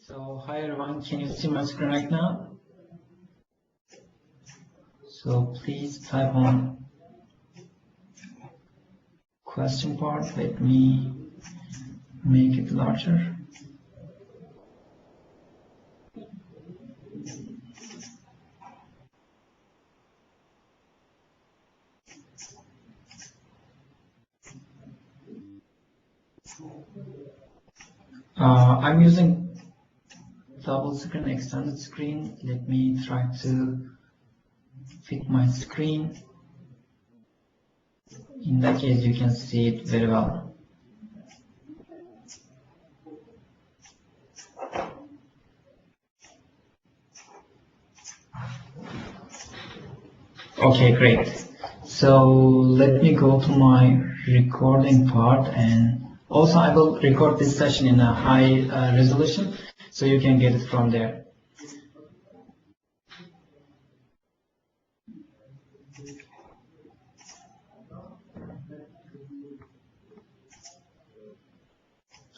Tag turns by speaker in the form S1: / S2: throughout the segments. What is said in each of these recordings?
S1: So hi everyone, can you see my screen right now? So please type on question part. Let me make it larger. I'm using double screen, extended screen. Let me try to fit my screen. In that case, you can see it very well. Okay, great. So let me go to my recording part, and also I will record this session in a high resolution, so you can get it from there.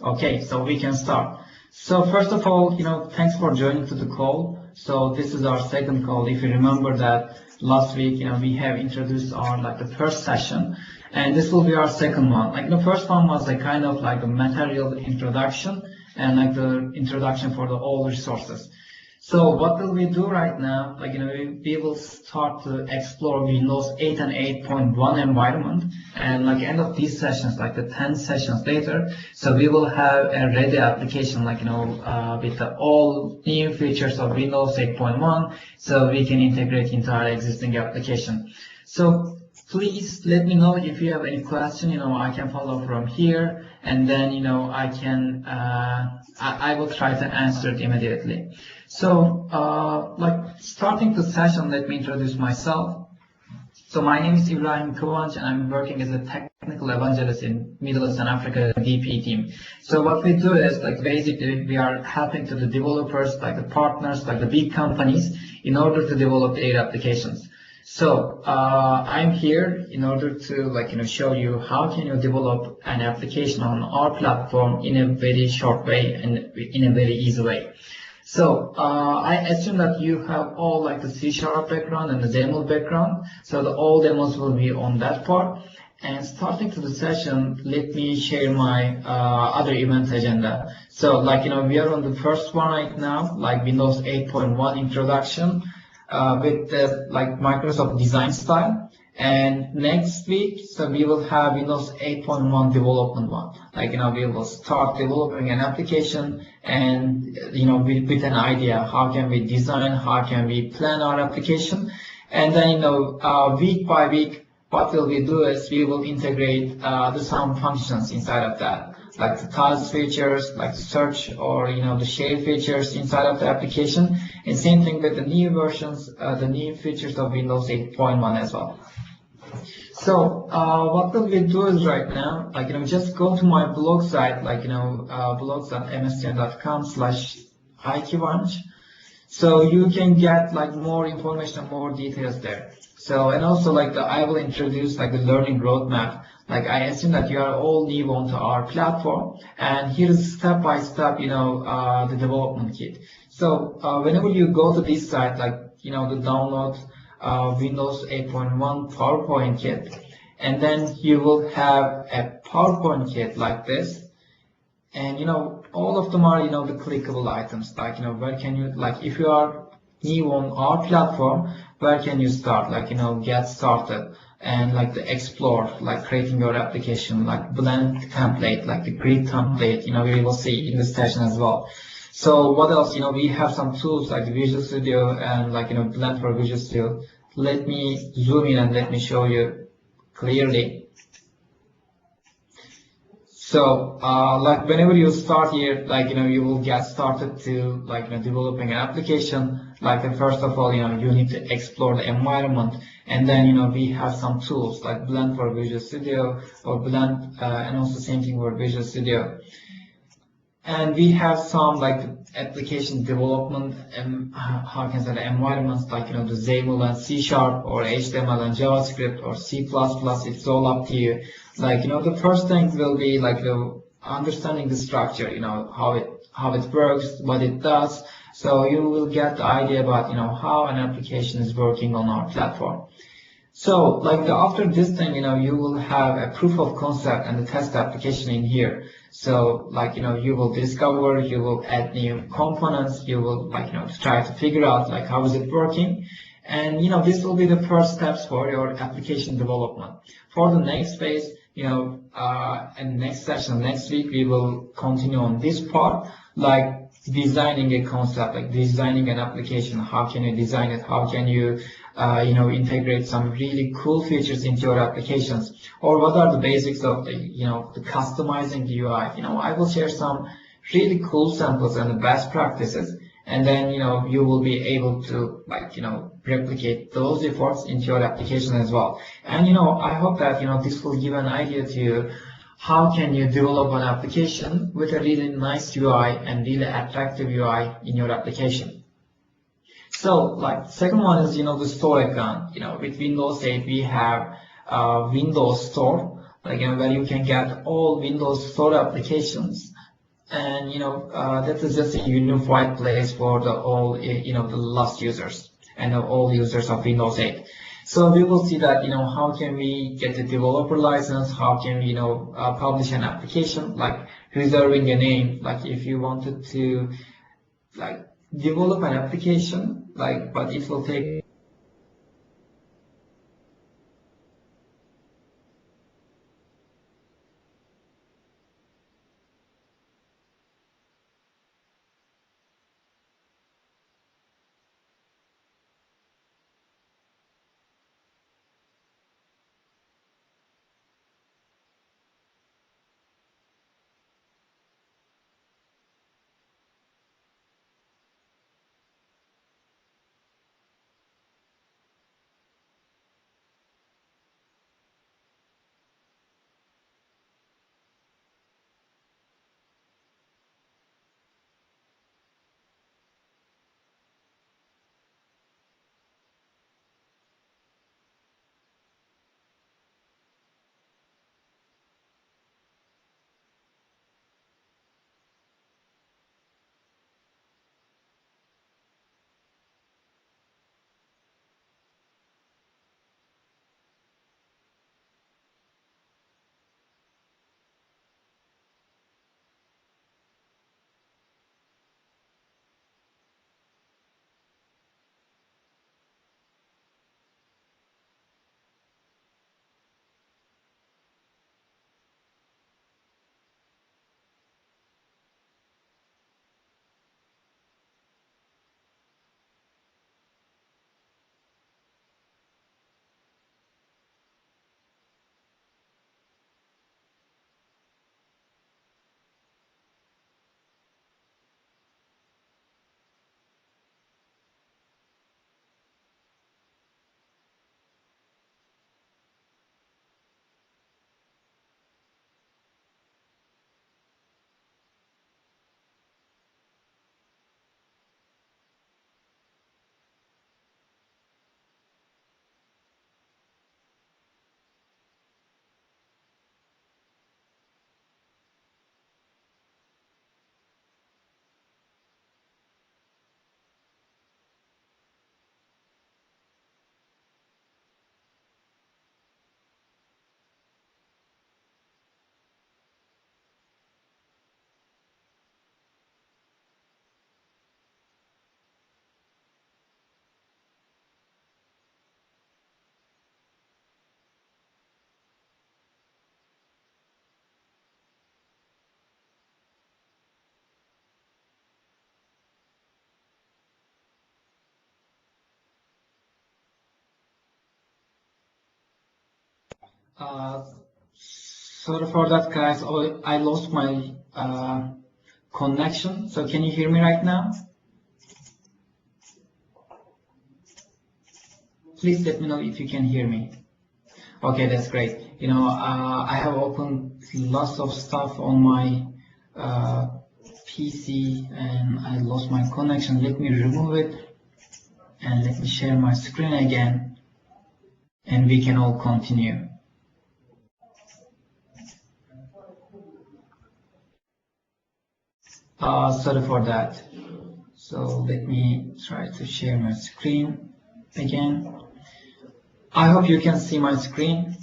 S1: Okay, so we can start. So first of all, thanks for joining to the call. So this is our second call. If you remember that last week, we have introduced our the first session, and this will be our second one. The first one was a kind of a material introduction and the introduction for the all resources. So what will we do right now? We will start to explore Windows 8 and 8.1 environment, and end of these sessions, the 10 sessions later, so we will have a ready application, with all new features of Windows 8.1, so we can integrate into our existing application. So please let me know if you have any question. I can follow from here, and then I will try to answer it immediately. So starting the session, let me introduce myself. So my name is Ibrahim, and I'm working as a technical evangelist in Middle East and Africa DP team. So what we do is basically we are helping to the developers, the partners, the big companies, in order to develop their applications. So I'm here in order to show you how can you develop an application on our platform in a very short way and in a very easy way. So I assume that you have all the C# background and the XAML background. So all demos will be on that part. And starting to the session, let me share my other event agenda. So we are on the first one right now, Windows 8.1 introduction with the Microsoft design style. And next week, so we will have Windows 8.1 development one. We will start developing an application, and with an idea, how can we design, how can we plan our application, and then week by week, what will we do is we will integrate some functions inside of that, the task features, the search or the share features inside of the application, and same thing with the new versions, the new features of Windows 8.1 as well. So what will we do is right now, just go to my blog site, blogs.mscn.com/iqvanch. So you can get more information, more details there. So, and also I will introduce the learning roadmap. I assume that you are all new onto our platform, and here is step by step, the development kit. So whenever you go to this site, the download Windows 8.1 PowerPoint kit, and then you will have a PowerPoint kit like this, and all of them are the clickable items, where can you if you are new on our platform, where can you start, get started, and the explore, creating your application, blend template, the grid template, we will see in this session as well. So what else? We have some tools like Visual Studio and blend for Visual Studio. Let me zoom in and let me show you clearly. So whenever you start here, you will get started to developing an application. First of all, you need to explore the environment, and then we have some tools like blend for Visual Studio or blend, and also same thing for Visual Studio. And we have some application development and how can I say the environments the XAML and C# or HTML and JavaScript or C++. It's all up to you. The first thing will be the understanding the structure, how how it works, what it does. So you will get the idea about, how an application is working on our platform. So after this thing, you will have a proof of concept and the test application in here. So you will discover, you will add new components, you will try to figure out how is it working. And this will be the first steps for your application development. For the next phase, and next session, next week, we will continue on this part, designing a concept, designing an application. How can you design it? How can you, integrate some really cool features into your applications? Or what are the basics of the customizing the UI? I will share some really cool samples and the best practices. And then, you will be able to, replicate those efforts into your application as well. And, I hope that, this will give an idea to you how can you develop an application with a really nice UI and really attractive UI in your application. So, second one is, the store account. With Windows 8, we have Windows Store, where you can get all Windows Store applications. And that is just a unified place for all the last users and all users of Windows 8. So we will see that how can we get a developer license, how can we publish an application, reserving a name, if you wanted to develop an application, but it will take sorry for that, guys. I lost my connection. So can you hear me right now? Please let me know if you can hear me. Okay, that's great. I have opened lots of stuff on my PC and I lost my connection. Let me remove it and let me share my screen again and we can all continue. Sorry for that. So let me try to share my screen again. I hope you can see my screen.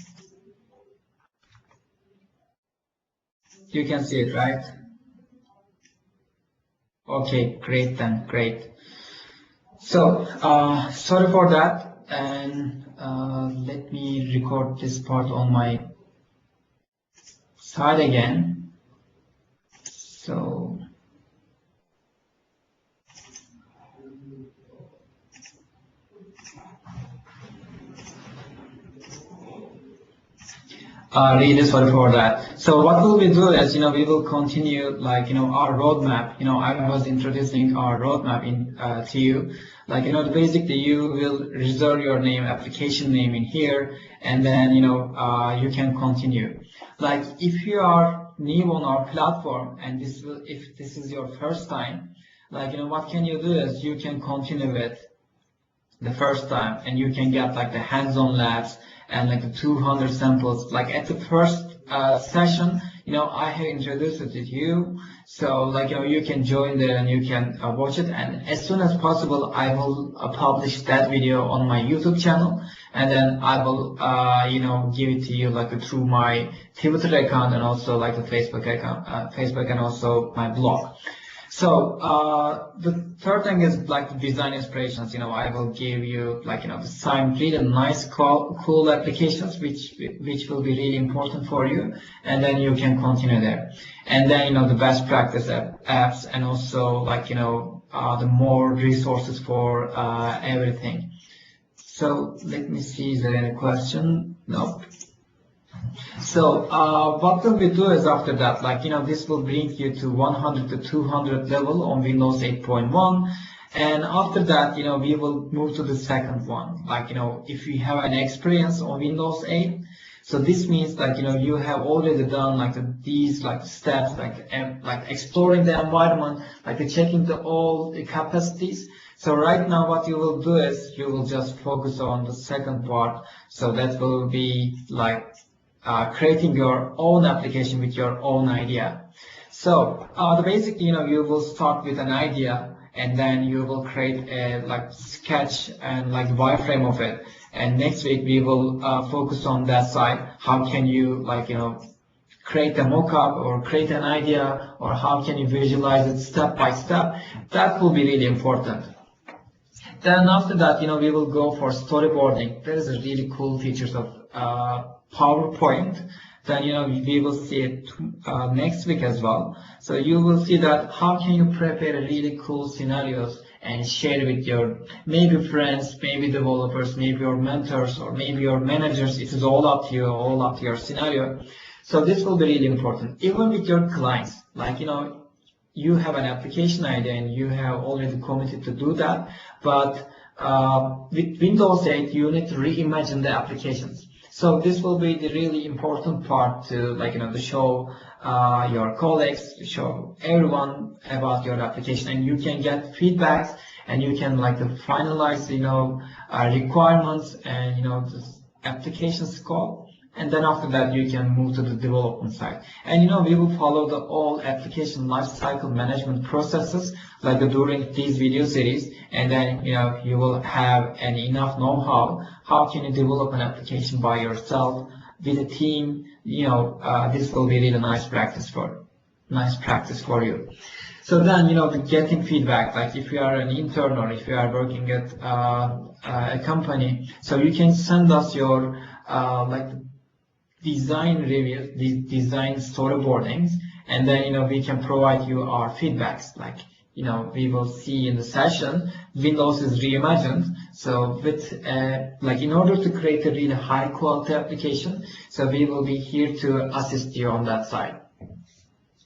S1: You can see it, right? Okay, great then, great. So, sorry for that, and let me record this part on my side again. So, really sorry for that. So what will we do is, we will continue our roadmap. I was introducing our roadmap to you. Basically you will reserve your name, application name in here, and then, you can continue. Like if you are new on our platform and if this is your first time, what can you do is you can continue with the first time and you can get the hands-on labs and the 200 samples. At the first session, I have introduced it to you, so you can join there and you can watch it, and as soon as possible I will publish that video on my YouTube channel, and then I will give it to you through my Twitter account and also the Facebook account, Facebook, and also my blog. So the third thing is the design inspirations. I will give you some really nice cool applications which will be really important for you, and then you can continue there. And then the best practice apps, and also the more resources for everything. So let me see, is there any question? No. So what will we do is after that, this will bring you to 100 to 200 level on Windows 8.1, and after that, we will move to the second one. If you have an experience on Windows 8, so this means you have already done these steps, exploring the environment, checking all the capacities. So right now what you will do is you will just focus on the second part. So that will be creating your own application with your own idea. So basically, you will start with an idea, and then you will create a sketch and wireframe of it. And next week we will focus on that side. How can you create a mock-up or create an idea, or how can you visualize it step by step? That will be really important. Then after that, we will go for storyboarding. There is a really cool features of PowerPoint. Then we will see it next week as well. So you will see that how can you prepare a really cool scenarios and share with your maybe friends, maybe developers, maybe your mentors, or maybe your managers. It is all up to you, all up to your scenario. So this will be really important. Even with your clients, you have an application idea and you have already committed to do that, but with Windows 8 you need to reimagine the applications. So this will be the really important part to to show your colleagues, show everyone about your application, and you can get feedbacks, and you can finalize requirements and the application scope. And then after that you can move to the development side. And we will follow the all application lifecycle management processes during these video series, and then you will have enough know-how. How can you develop an application by yourself with a team? This will be really nice practice for you. So then getting feedback, if you are an intern or if you are working at a company, so you can send us your design reviews, design storyboardings, and then we can provide you our feedbacks. We will see in the session Windows is reimagined. So with in order to create a really high quality application, so we will be here to assist you on that side.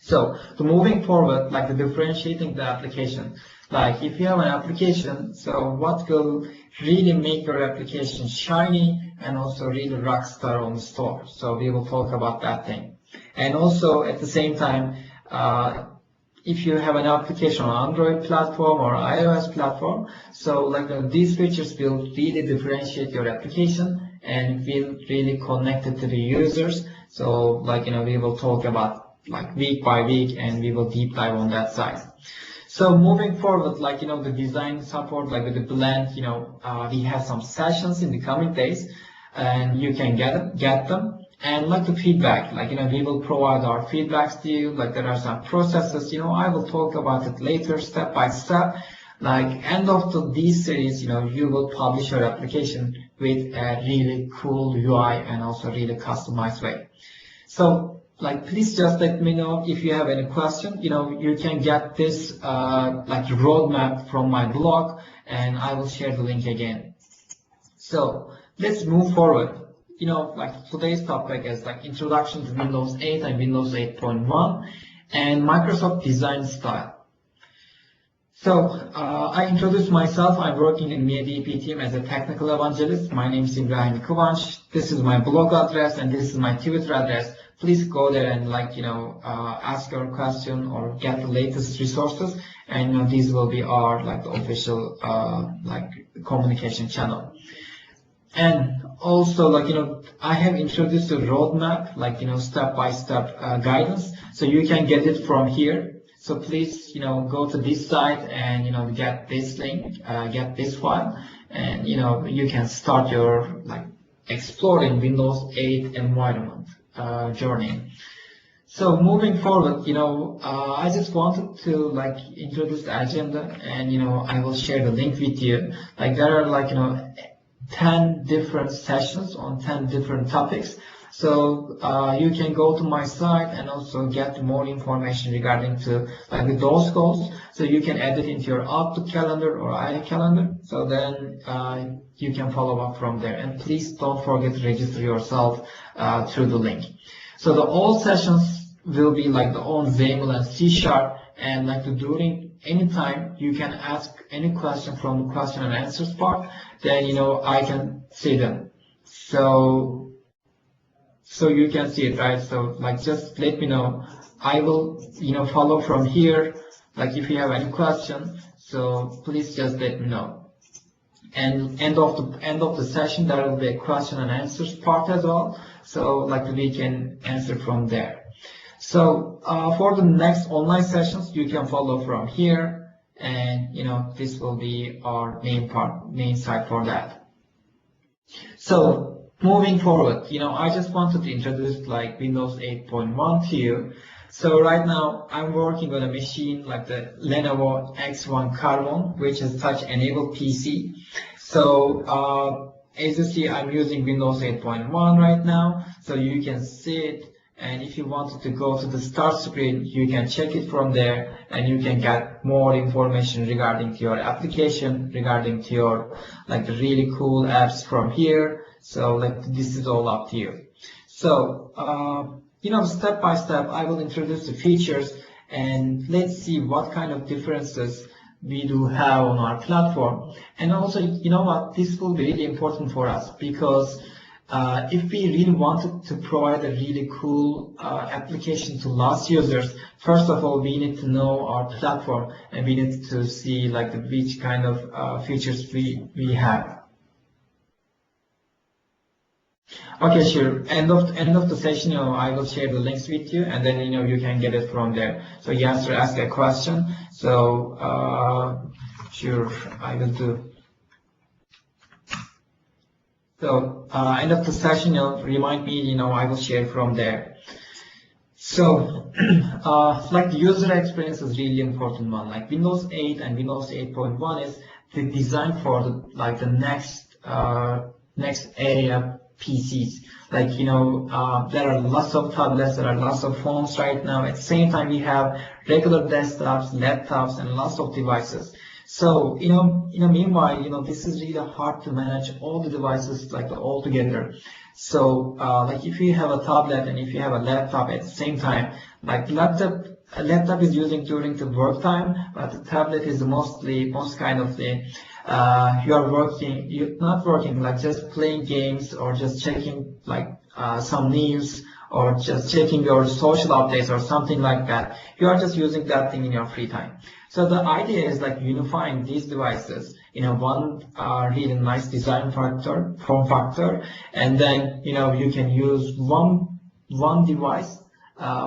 S1: So moving forward, the differentiating the application, if you have an application, so what will really make your application shiny and also really rock star on the store. So we will talk about that thing. And also at the same time, if you have an application on Android platform or iOS platform, so these features will really differentiate your application and will really connect it to the users. So we will talk about like week by week, and we will deep dive on that side. So moving forward, like, the design support, like with the blend, we have some sessions in the coming days, and you can get them. And like the feedback, like, we will provide our feedbacks to you. Like, there are some processes, I will talk about it later, step by step. Like, end of these series, you will publish your application with a really cool UI and also really customized way. So, like, please just let me know if you have any question. You can get this like roadmap from my blog, and I will share the link again. So let's move forward. Like today's topic is like introduction to Windows 8 and Windows 8.1 and Microsoft design style. So I introduced myself. I'm working in MiaDP team as a technical evangelist. My name is İbrahim. This is my blog address and this is my Twitter address. Please go there and ask your question or get the latest resources. And these will be our the official communication channel. And also I have introduced a roadmap, step-by-step guidance. So you can get it from here. So please, go to this site and, get this link, get this file, and, you can start your, exploring Windows 8 environment, journey. So moving forward, I just wanted to, introduce the agenda and, I will share the link with you. There are, 10 different sessions on 10 different topics. So you can go to my site and also get more information regarding to those goals. So you can add it into your Outlook calendar or iCalendar. So then you can follow up from there. And please don't forget to register yourself through the link. So all sessions will be on XAML and C#, and during any time you can ask any question from the question and answers part. Then I can see them. So you can see it, right? So just let me know. I will follow from here. If you have any question, so please just let me know. And end of the session there will be a question and answers part as well. So we can answer from there. So for the next online sessions you can follow from here, and this will be our main site for that. So moving forward, I just wanted to introduce Windows 8.1 to you. So right now I'm working on a machine the Lenovo X1 Carbon, which is touch-enabled PC. So as you see, I'm using Windows 8.1 right now, so you can see it. And if you wanted to go to the start screen, you can check it from there, and you can get more information regarding to your application, regarding to your the really cool apps from here. So this is all up to you. So step by step I will introduce the features, and let's see what kind of differences we do have on our platform. And also, this will be really important for us, because if we really wanted to provide a really cool application to lost users, first of all, we need to know our platform, and we need to see which kind of features we have. Okay, sure. End of the session, I will share the links with you, and then you can get it from there. So you have to ask a question. So sure, I will do. So end of the session, remind me, I will share from there. So the user experience is really important one. Windows 8 and Windows 8.1 is the design for the next area PCs. There are lots of tablets, there are lots of phones right now. At the same time, we have regular desktops, laptops, and lots of devices. So, meanwhile, this is really hard to manage all the devices all together. So, if you have a tablet and if you have a laptop at the same time, a laptop is using during the work time, but the tablet is most kind of the you're not working, just playing games or just checking some news or just checking your social updates or something like that. You are just using that thing in your free time. So the idea is unifying these devices in one really nice design form factor, and then you can use one device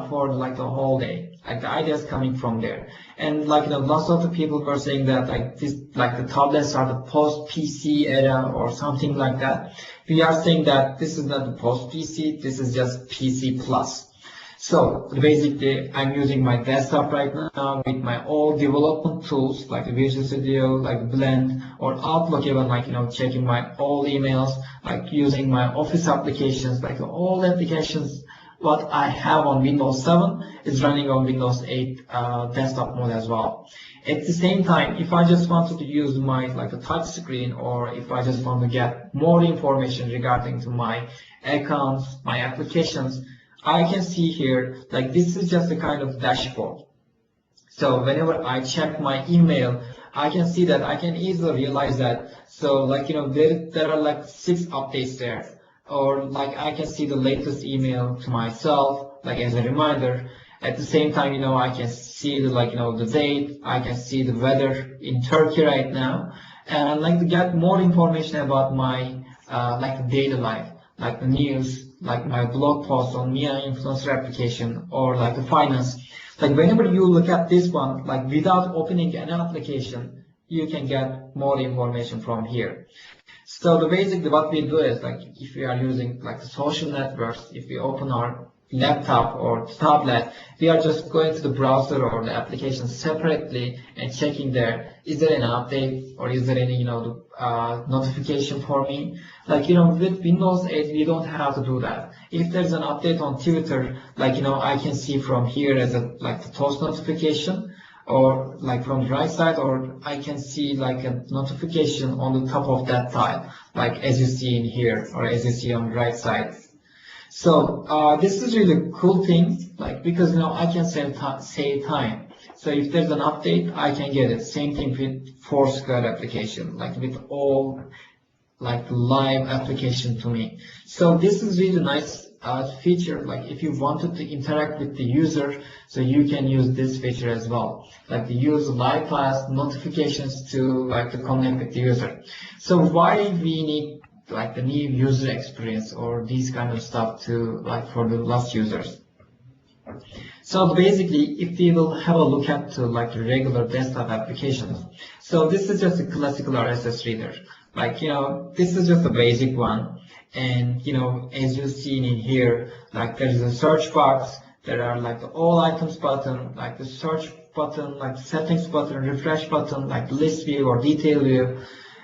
S1: for like the whole day. Like the idea is coming from there. And like, lots of the people were saying that like this, like the tablets are the post-PC era or something like that. We are saying that this is not the post-PC, this is just PC plus. So basically, I'm using my desktop right now with my all development tools like Visual Studio, like Blend, or Outlook, even like, checking my all emails, like using my Office applications, like all applications what I have on Windows 7 is running on Windows 8 desktop mode as well. At the same time, if I just wanted to use my like a touch screen, or if I just want to get more information regarding to my accounts, my applications, I can see here, like this is just a kind of dashboard. So whenever I check my email, I can see that I can easily realize that. So like, there are like 6 updates there. Or like I can see the latest email to myself, like as a reminder. At the same time, I can see the like, the date. I can see the weather in Turkey right now. And I'd like to get more information about my, like the daily life, like the news, like my blog post on Mia Influencer application, or like the finance. Like whenever you look at this one, like without opening an application, you can get more information from here. So basically what we do is like if we are using like the social networks, if we open our laptop or tablet, we are just going to the browser or the application separately and checking there, is there an update or is there any notification for me? Like with Windows 8 we don't have to do that. If there's an update on Twitter, like I can see from here as a like the toast notification, or like from the right side, or I can see like a notification on the top of that tile, like as you see in here, or as you see on the right side. So this is really cool thing, like because I can save time. So if there's an update, I can get it. Same thing with Foursquare application, like with all like live application to me. So this is really nice feature. Like if you wanted to interact with the user, so you can use this feature as well, like to use live class notifications to like to connect with the user. So why we need like the new user experience or these kind of stuff to like for the last users? So basically, if we will have a look at to like the regular desktop applications, so this is just a classical RSS reader. Like this is just a basic one, and as you've seen in here, like there is a search box, there are like the all items button, like the search button, like the settings button, refresh button, like list view or detail view.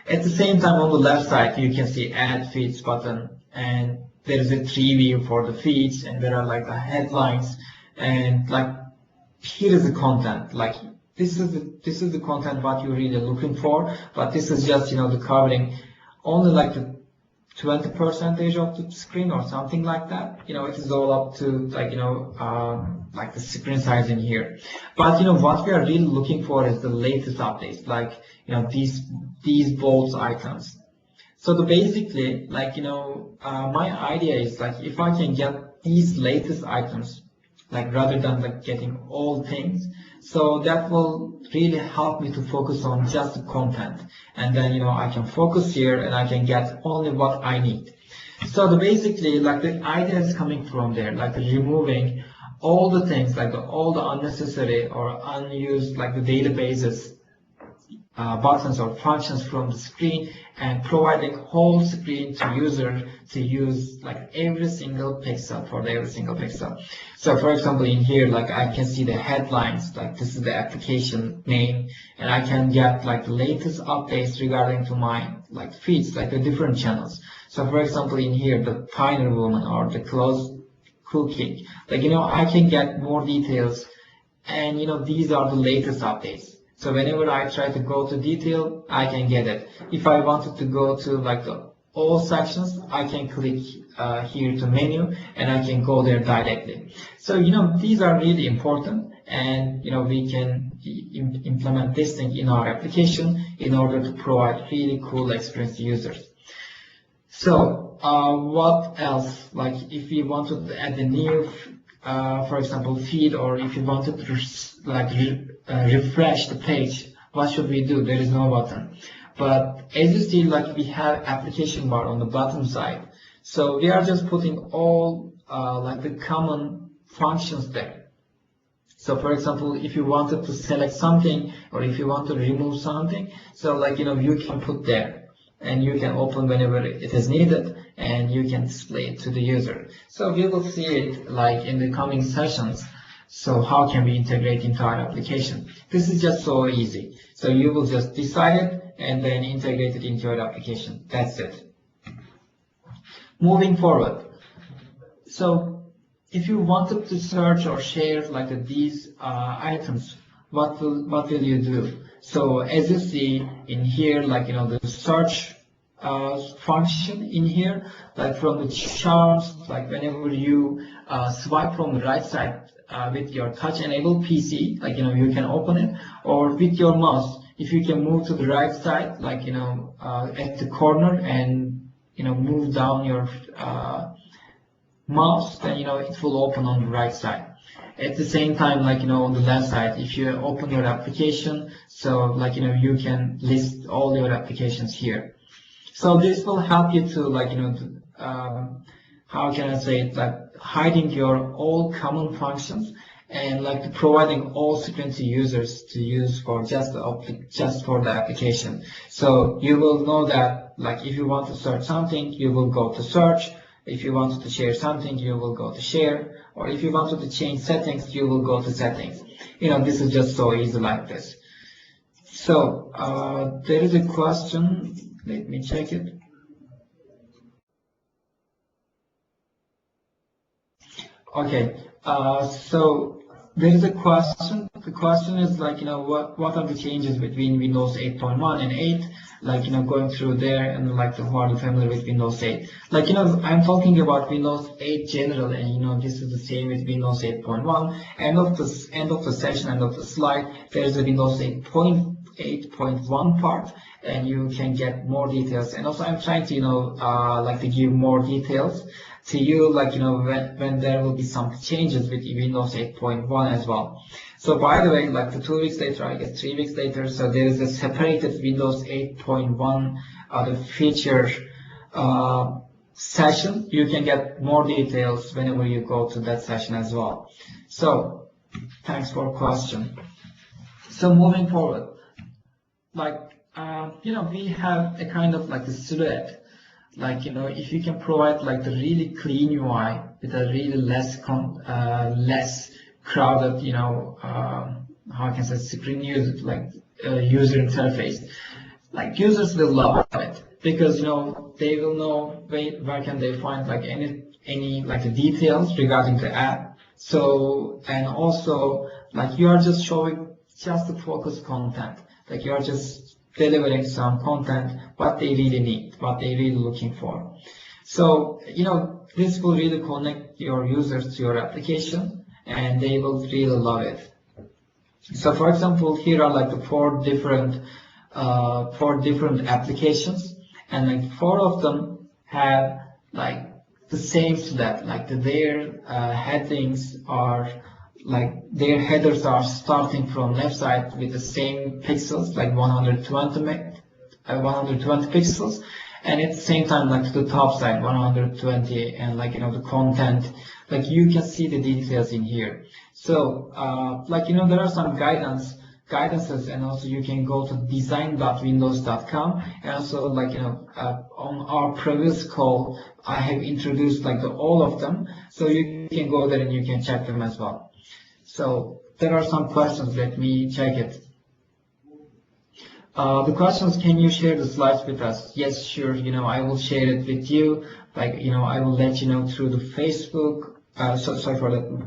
S1: At the same time, on the left side, you can see add feeds button, and there is a tree view for the feeds, and there are like the headlines, and like here is the content. Like this is the content what you're really looking for, but this is just the covering only like the 20% of the screen or something like that. It is all up to like like the screen size in here. But what we are really looking for is the latest updates, like these bold icons. So basically, like my idea is like if I can get these latest items, like rather than like getting all things, so that will really help me to focus on just the content, and then I can focus here and I can get only what I need. So basically, like the idea is coming from there, like removing all the things, like all the unnecessary or unused, like the databases buttons or functions from the screen, and providing whole screen to user to use like every single pixel for every single pixel. So for example, in here, like I can see the headlines, like this is the application name, and I can get like the latest updates regarding to my like feeds, like the different channels. So for example, in here, the Pioneer Woman or the Close Cooking, like I can get more details, and these are the latest updates. So whenever I try to go to detail, I can get it. If I wanted to go to like the all sections, I can click here to menu, and I can go there directly. So these are really important, and we can implement this thing in our application in order to provide really cool experience to users. So what else? Like if we wanted to add a new for example feed, or if you wanted to refresh the page, what should we do? There is no button. But as you see, like we have application bar on the bottom side, so we are just putting all like the common functions there. So for example, if you wanted to select something or if you want to remove something, so like, you can put there and you can open whenever it is needed and you can display it to the user. So we will see it like in the coming sessions. So how can we integrate into our application? This is just so easy. So you will just decide it and then integrate it into your application. That's it. Moving forward. So if you wanted to search or share like these items, what will you do? So as you see in here, like the search function in here, like from the charts, like whenever you swipe from the right side with your touch enabled PC, like you can open it, or with your mouse, if you can move to the right side, like at the corner and move down your mouse, then it will open on the right side. At the same time, like on the left side, if you open your application, so like you can list all your applications here. So this will help you to like how can I say it, like hiding your all common functions and like providing all screen to users to use for just for the application. So you will know that like if you want to search something, you will go to search. If you wanted to share something, you will go to share, or if you wanted to change settings, you will go to settings. This is just so easy like this. So there is a question. Let me check it. Okay. So there is a question. The question is like, what are the changes between Windows 8.1 and 8? Like, going through there and like who are familiar with Windows 8. Like, I'm talking about Windows 8 general, and this is the same with Windows 8.1. End of the session, end of the slide, there is a Windows 8.1 part, and you can get more details. And also I'm trying to, like to give more details to you, like, when there will be some changes with Windows 8.1 as well. So by the way, like the 2 weeks later, I guess 3 weeks later, so there is a separated Windows 8.1 the feature session. You can get more details whenever you go to that session as well. So thanks for question. So moving forward, like, we have a kind of like a silhouette. Like, if you can provide like the really clean UI with a really less crowded, how can I say, screen user, like user interface, like users will love it because, they will know where can they find like any like the details regarding the app. So, and also like you are just showing just the focused content, like you are just delivering some content, what they really need, what they really looking for. So, this will really connect your users to your application and they will really love it. So for example, here are like the four different applications, and like 4 of them have like the same stat, like their headings are like their headers are starting from left side with the same pixels, like 120 pixels, and at the same time like to the top side 120, and like the content, like you can see the details in here. So like there are some guidances, and also you can go to design.windows.com, and also like on our previous call I have introduced like all of them, so you can go there and you can check them as well. So there are some questions, let me check it. The questions, can you share the slides with us? Yes, sure, I will share it with you. Like, I will let you know through the Facebook,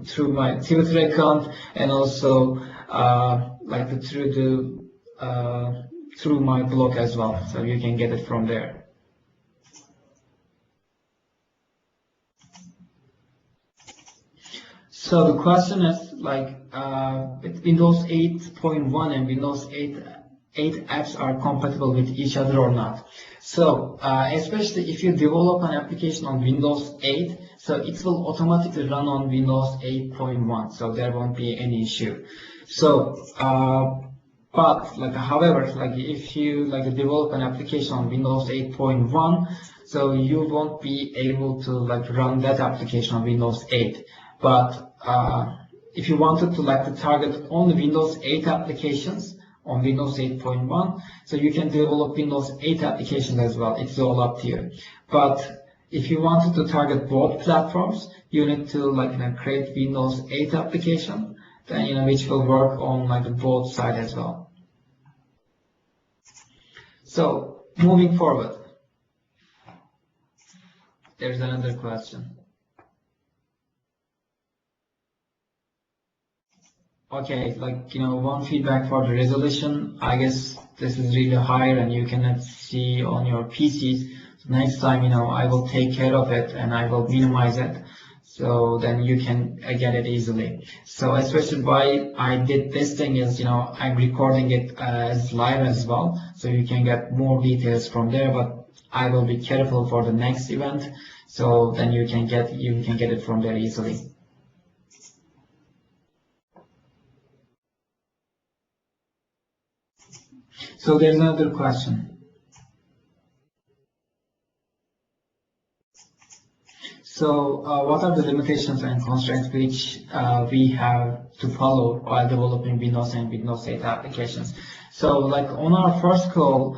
S1: through my Twitter account, and also like through my blog as well. So you can get it from there. So the question is like, with Windows 8.1 and Windows 8 apps are compatible with each other or not. So especially if you develop an application on Windows 8, so it will automatically run on Windows 8.1, so there won't be any issue. So but like, however, like if you like develop an application on Windows 8.1, so you won't be able to like run that application on Windows 8. But if you wanted to like to target only Windows 8 applications on Windows 8.1, so you can develop Windows 8 applications as well. It's all up to you. But if you wanted to target both platforms, you need to like create Windows 8 application, then which will work on like both sides as well. So moving forward, there's another question. Okay, like one feedback for the resolution. I guess this is really higher and you cannot see on your PCs. So next time, I will take care of it and I will minimize it, so then you can get it easily. So especially why I did this thing is, I'm recording it as live as well, so you can get more details from there. But I will be careful for the next event, so then you can get it from there easily. So there's another question. So what are the limitations and constraints which we have to follow while developing Windows and Windows 8 applications? So like on our first call,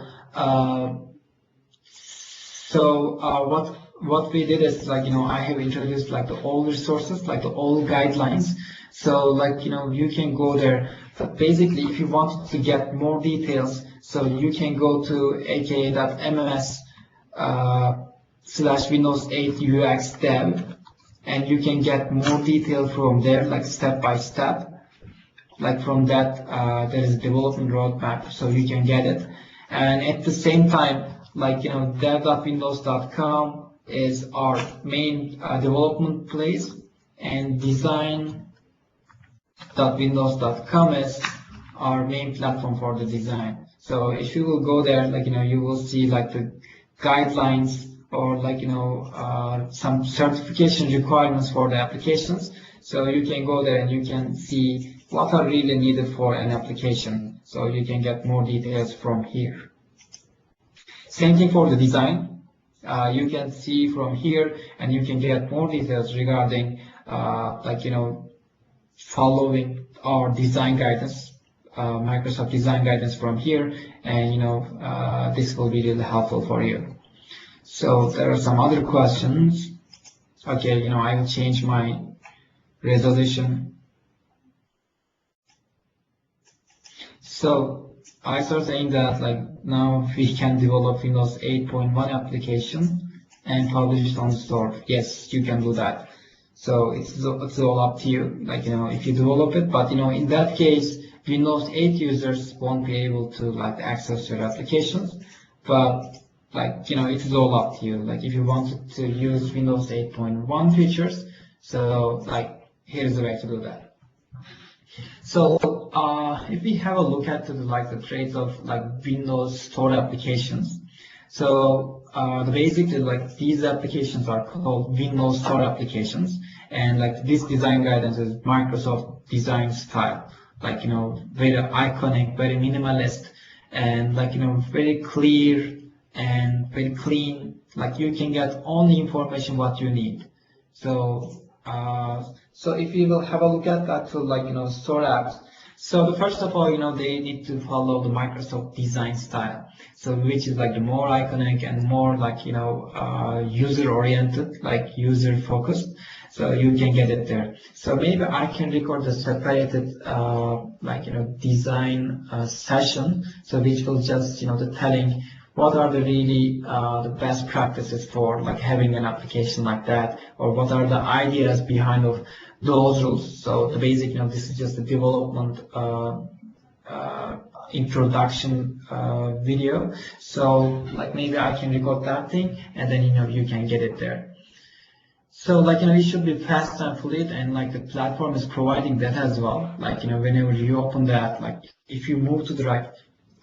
S1: what we did is like, I have introduced like the all resources, like the all guidelines. So like, you can go there, but basically if you wanted to get more details, so you can go to aka.ms/Windows 8 UX dev, and you can get more detail from there, like step by step. Like from that, there is a development roadmap, so you can get it. And at the same time, like dev.windows.com is our main development place, and design.windows.com is our main platform for the design. So if you will go there, like you will see like the guidelines or like some certification requirements for the applications. So you can go there and you can see what are really needed for an application. So you can get more details from here. Same thing for the design. You can see from here and you can get more details regarding following our design guidance, Microsoft design guidance from here, and this will be really helpful for you. So there are some other questions. Okay, I will change my resolution. So I start saying that like now we can develop Windows 8.1 application and publish it on the store. Yes, you can do that. So it's all up to you, like if you develop it, but in that case Windows 8 users won't be able to like access your applications. But like it is all up to you, like if you wanted to use Windows 8.1 features, so like here's the way to do that. So if we have a look at the traits of like Windows Store applications, so basically like these applications are called Windows Store applications, and like this design guidance is Microsoft design style, like very iconic, very minimalist, and like very clear and very clean. Like you can get only information what you need. So so if you will have a look at that to like store apps, so the first of all they need to follow the Microsoft design style, so which is like the more iconic and more like user oriented, like user focused, so you can get it there. So maybe I can record a separated design session, so which will just the telling what are the really the best practices for like having an application like that, or what are the ideas behind of those rules. So the basic, this is just a development introduction video. So like maybe I can record that thing, and then you can get it there. So like it should be fast and fluid, and like the platform is providing that as well. Like whenever you open that, like if you move to the right,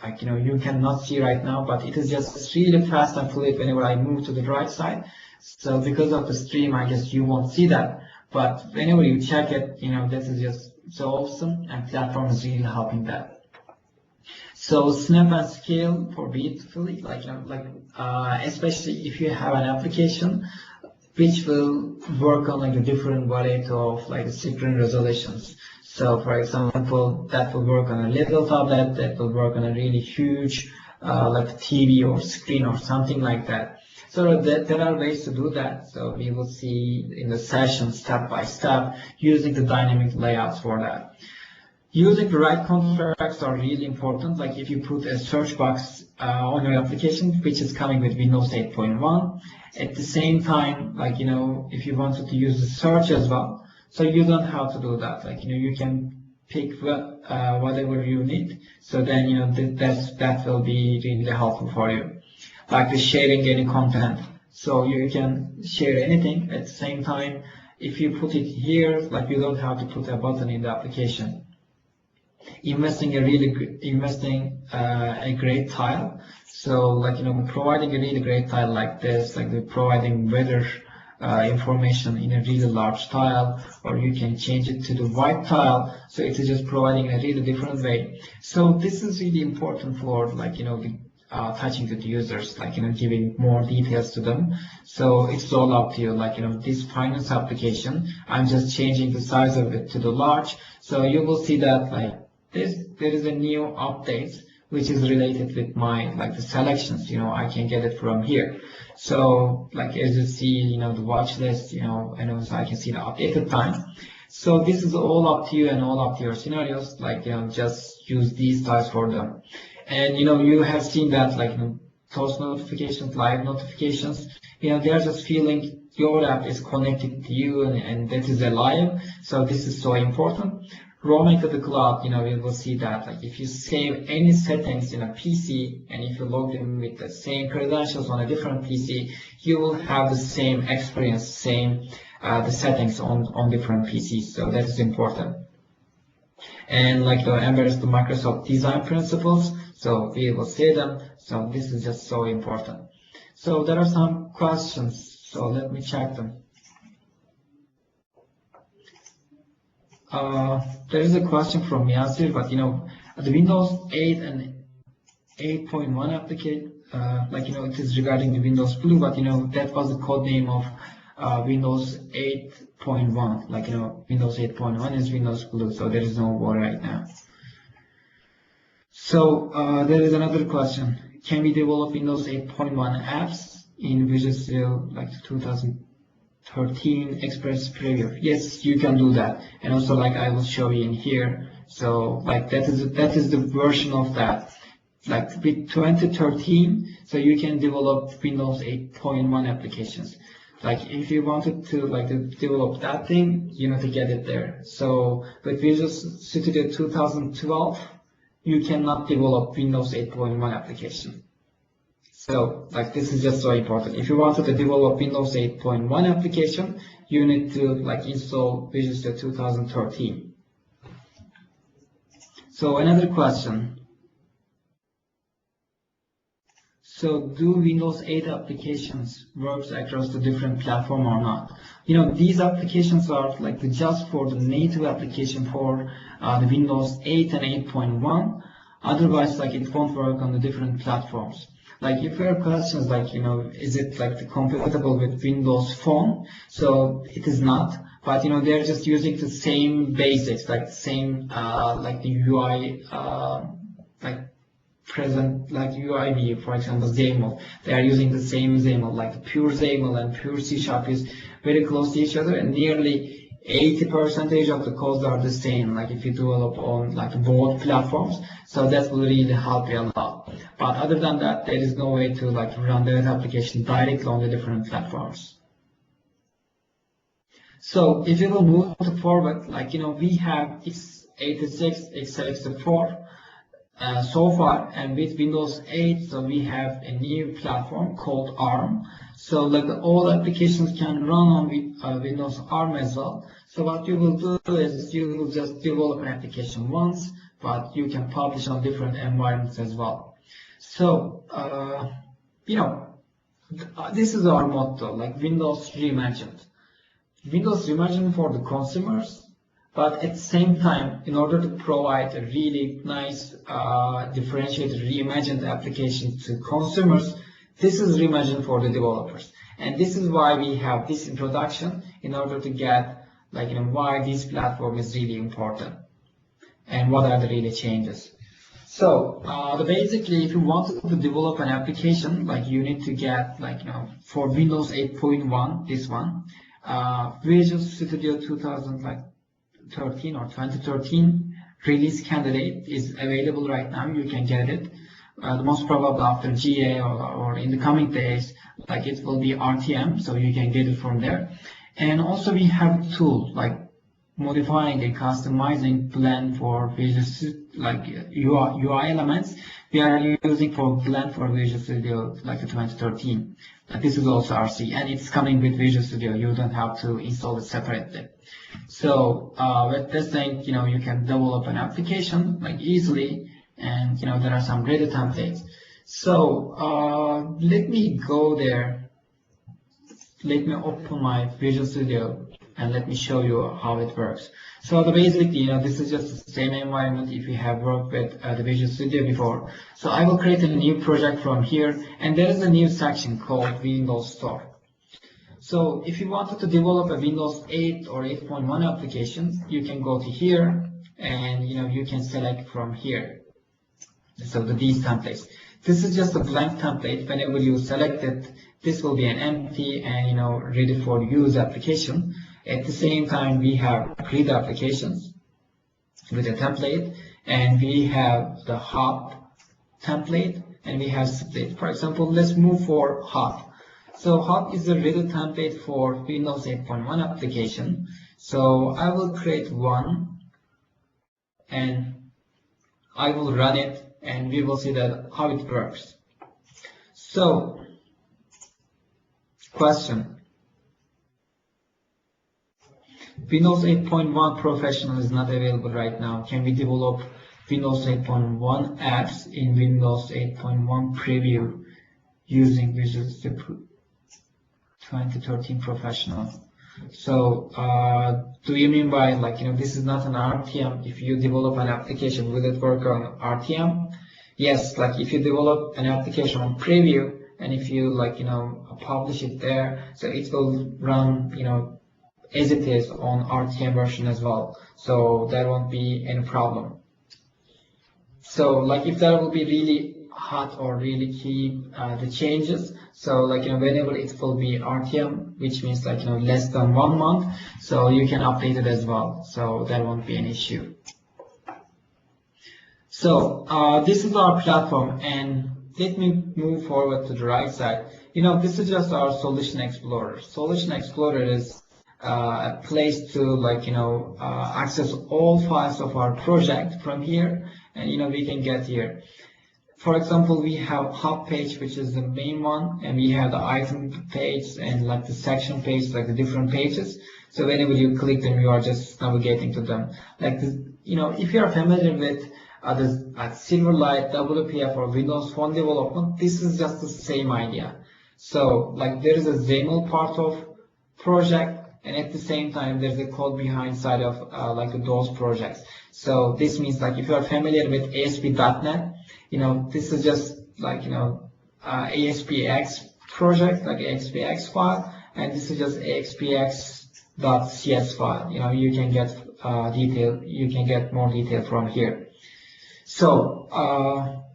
S1: like you cannot see right now, but it is just really fast and fluid whenever I move to the right side. So because of the stream, I guess you won't see that, but whenever you check it, this is just so awesome, and platform is really helping that. So snap and scale for beautifully, especially if you have an application, which will work on like a different variety of like screen resolutions. So for example, that will work on a little tablet, that will work on a really huge like TV or screen or something like that. So there are ways to do that. So we will see in the session step by step using the dynamic layouts for that. Using the right contracts are really important. Like if you put a search box on your application, which is coming with Windows 8.1, at the same time, like, you know, if you wanted to use the search as well, so you don't have to do that. Like, you know, you can pick whatever you need. So then, you know, that will be really helpful for you. Like the sharing any content. So you can share anything at the same time. If you put it here, like you don't have to put a button in the application. Investing a great tile. So like, you know, providing a really great tile like this, like providing weather information in a really large tile, or you can change it to the white tile. So it is just providing a really different way. So this is really important for like, you know, the touching with users, like, you know, giving more details to them. So it's all up to you. Like, you know, this finance application, I'm just changing the size of it to the large. So you will see that like there is a new update which is related with my like the selections. You know, I can get it from here. So like as you see, you know, the watch list, you know, and also I can see the updated time. So this is all up to you and all up to your scenarios. Like, you know, just use these styles for them. And you know, you have seen that like, you know, post notifications, live notifications, you know, they are just feeling your app is connected to you, and that is alive. So this is so important. Roaming to the cloud, you know, you will see that like if you save any settings in a PC and if you log in with the same credentials on a different PC, you will have the same experience, same the settings on different PCs. So that is important. And like embrace the Microsoft design principles. So we will see them. So this is just so important. So there are some questions. So let me check them. There is a question from Yasir, but you know, the Windows 8 and 8.1 application, like, you know, it is regarding the Windows Blue, but you know, that was the code name of Windows 8.1. Like, you know, Windows 8.1 is Windows Blue, so there is no war right now. So there is another question. Can we develop Windows 8.1 apps in Visual Studio like 2013 Express Preview? Yes, you can do that. And also, like, I will show you in here. So like that is the version of that. Like with 2013, so you can develop Windows 8.1 applications. Like if you wanted to like to develop that thing, you know, to get it there. So with Visual Studio 2012, you cannot develop Windows 8.1 application. So like this is just so important. If you wanted to develop Windows 8.1 application, you need to like install Visual Studio 2013. So another question. So do Windows 8 applications works across the different platform or not? You know, these applications are like just for the native application for the Windows 8 and 8.1. Otherwise, like it won't work on the different platforms. Like if your question is like, you know, is it like compatible with Windows Phone? So it is not. But you know, they're just using the same basics, like the same like the UI like present, like UI view, for example, XAML. They are using the same XAML, like pure XAML and pure C# is very close to each other, and nearly 80% of the codes are the same, like if you develop on like both platforms. So that will really help you a lot. But other than that, there is no way to like run that application directly on the different platforms. So if you will move forward, like, you know, we have x86, x64 so far, and with Windows 8, so we have a new platform called ARM. So like all applications can run on Windows ARM as well. So what you will do is you will just develop an application once, but you can publish on different environments as well. So you know, this is our motto, like Windows Reimagined. Windows Reimagined for the consumers. But at the same time, in order to provide a really nice, differentiated, reimagined application to consumers, this is reimagined for the developers. And this is why we have this introduction, in order to get like why this platform is really important and what are the really changes. So basically, if you wanted to develop an application, like you need to get like for Windows 8.1, this one, Visual Studio 2013 or 2013 release candidate is available right now. You can get it. Most probably after GA or in the coming days, like it will be RTM, so you can get it from there. And also we have tool like modifying and customizing blend for Visual like UI elements. We are using for blend for Visual Studio like 2013. This is also RC, and it's coming with Visual Studio. You don't have to install it separately. So with this thing, you can develop an application like easily, and there are some ready templates. So let me go there. Let me open my Visual Studio and let me show you how it works. So basically, this is just the same environment if you have worked with the Visual Studio before. So I will create a new project from here, and there is a new section called Windows Store. So if you wanted to develop a Windows 8 or 8.1 application, you can go to here, and you can select from here. So these templates. This is just a blank template. Whenever you select it, this will be an empty and ready for use application. At the same time, we have grid applications with a template, and we have the hub template, and we have split. For example, let's move for hub. So hub is a ready template for Windows 8.1 application. So I will create one, and I will run it, and we will see that how it works. So, question. Windows 8.1 Professional is not available right now. Can we develop Windows 8.1 apps in Windows 8.1 Preview using Visual Studio 2013 Professional? So, do you mean by this is not an RTM? If you develop an application, will it work on RTM? Yes, like if you develop an application on Preview, and if you publish it there, so it will run as it is on RTM version as well. So there won't be any problem. So if there will be really hot or really key the changes, so whenever it will be RTM, which means less than 1 month, so you can update it as well. So there won't be an issue. So this is our platform, and let me move forward to the right side. This is just our Solution Explorer. Solution Explorer is a place to access all files of our project from here, and we can get here. For example, we have hub page, which is the main one, and we have the item page and the section page, the different pages. So whenever you click them, you are just navigating to them. If you are familiar with the Silverlight, WPF, or Windows Phone development, this is just the same idea. So there is a XAML part of project, and at the same time there's a code behind side of those projects. So this means if you are familiar with ASP.NET, this is just ASPX project, ASPX file, and this is just ASPX.cs file. You can get you can get more detail from here. So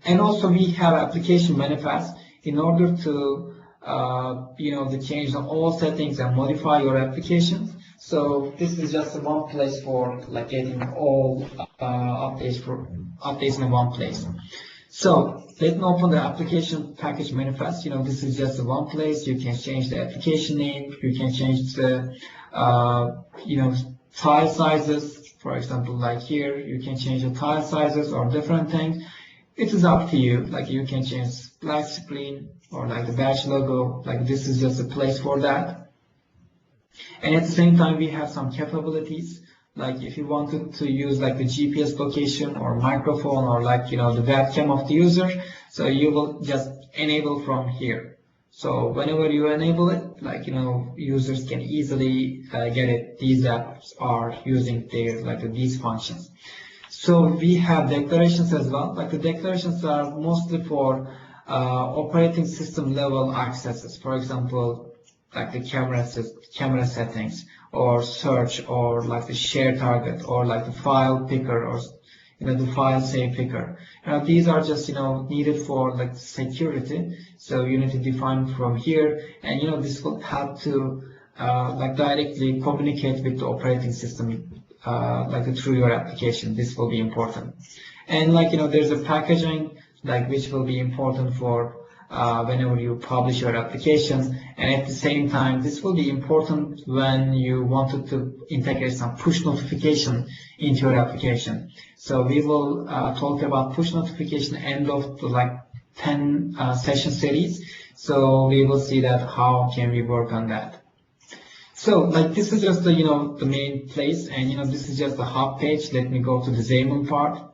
S1: and also we have application manifest in order to to change all settings and modify your application. So this is just one place for getting all updates in one place. So let me open the application package manifest. This is just one place. You can change the application name. You can change the file sizes. For example, here you can change the tile sizes or different things. It is up to you. You can change splash screen or the badge logo. This is just a place for that. And at the same time, we have some capabilities. If you wanted to use the GPS location or microphone or the webcam of the user, so you will just enable from here. So whenever you enable it, users can easily get it. These apps are using their these functions. So we have declarations as well. The declarations are mostly for operating system level accesses. For example, like the camera settings, or search, or like the share target, or like the file picker, or the file save picker. These are just needed for like security. So you need to define from here, and this will help to like directly communicate with the operating system like through your application. This will be important. And like there's a packaging like which will be important for whenever you publish your application, and at the same time this will be important when you wanted to integrate some push notification into your application. So we will talk about push notification end of the like 10 session series. So we will see that how can we work on that. So like this is just the the main place, and this is just the hub page. Let me go to the XAML part.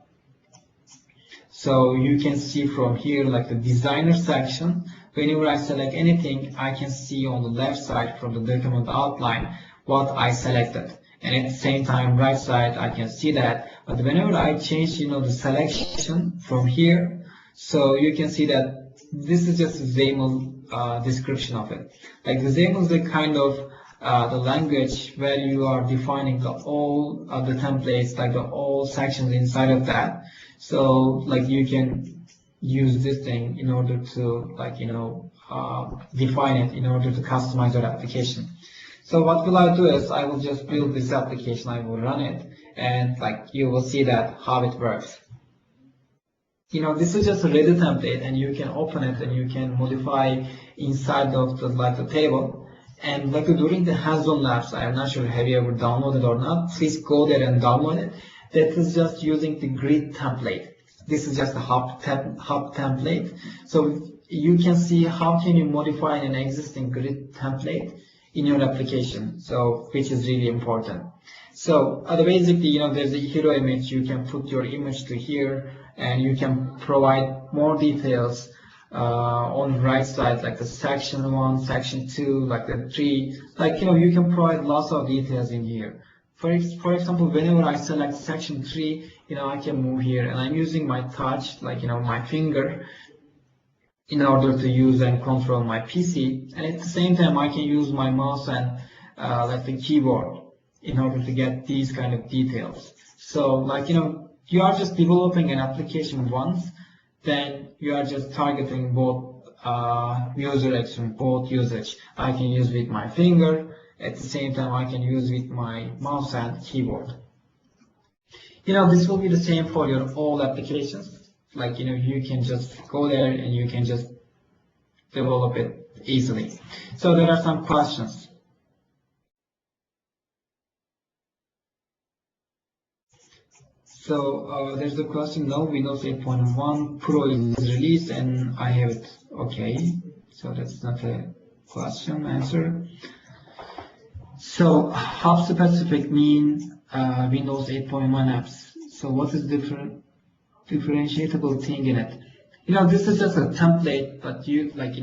S1: So you can see from here like the designer section. Whenever I select anything, I can see on the left side from the document outline what I selected, and at the same time right side I can see that. But whenever I change the selection from here, so you can see that this is just a XAML description of it. Like the XAML is the kind of the language where you are defining all the templates, like all sections inside of that. So like you can use this thing in order to like define it in order to customize your application. So what will I do is I will just build this application, I will run it, and like you will see that how it works. This is just a ready template, and you can open it and you can modify inside of the like the table. And like during the hands-on labs, I am not sure have you ever downloaded or not, please go there and download it. That is just using the grid template. This is just a hub template. So you can see how can you modify an existing grid template in your application. So which is really important. So basically, there's a hero image. You can put your image to here, and you can provide more details on the right side, like the section 1, section 2, like the 3, like you can provide lots of details in here. For example, whenever I select section 3, I can move here, and I'm using my touch, like my finger, in order to use and control my PC, and at the same time I can use my mouse and like the keyboard in order to get these kind of details. So like you are just developing an application once, then you are just targeting both user experience, both usage. I can use with my finger, at the same time I can use with my mouse and keyboard. This will be the same for your all applications. Like you can just go there and you can just develop it easily. So there are some questions. So there's a question. No, Windows 8.1 Pro is released and I have it. Okay, so that's not a question answer. So hub specific mean Windows 8.1 apps. So what is differentiable thing in it? This is just a template, but you like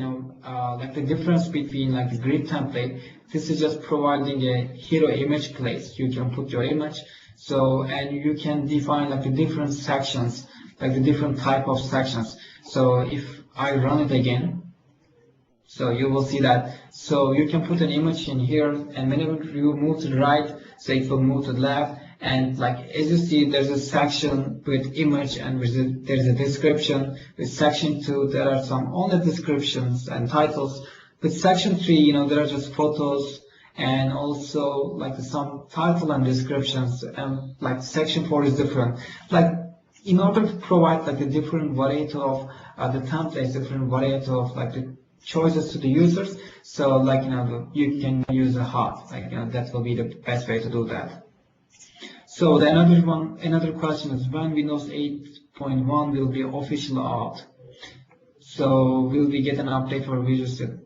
S1: like the difference between like the grid template. This is just providing a hero image place. You can put your image. So, and you can define like the different sections, like the different type of sections. So if I run it again, so you will see that. So you can put an image in here, and whenever you move to the right, so it will move to the left. And like as you see, there's a section with image, and there's a description. With section 2, there are some only descriptions and titles. With section 3, there are just photos, and also like some title and descriptions, and like section 4 is different. Like in order to provide like a different variety of the templates, different variety of like the choices to the users. So like you can use a hub, like that will be the best way to do that. So the another question is when Windows 8.1 will be officially out. So will we get an update for Visual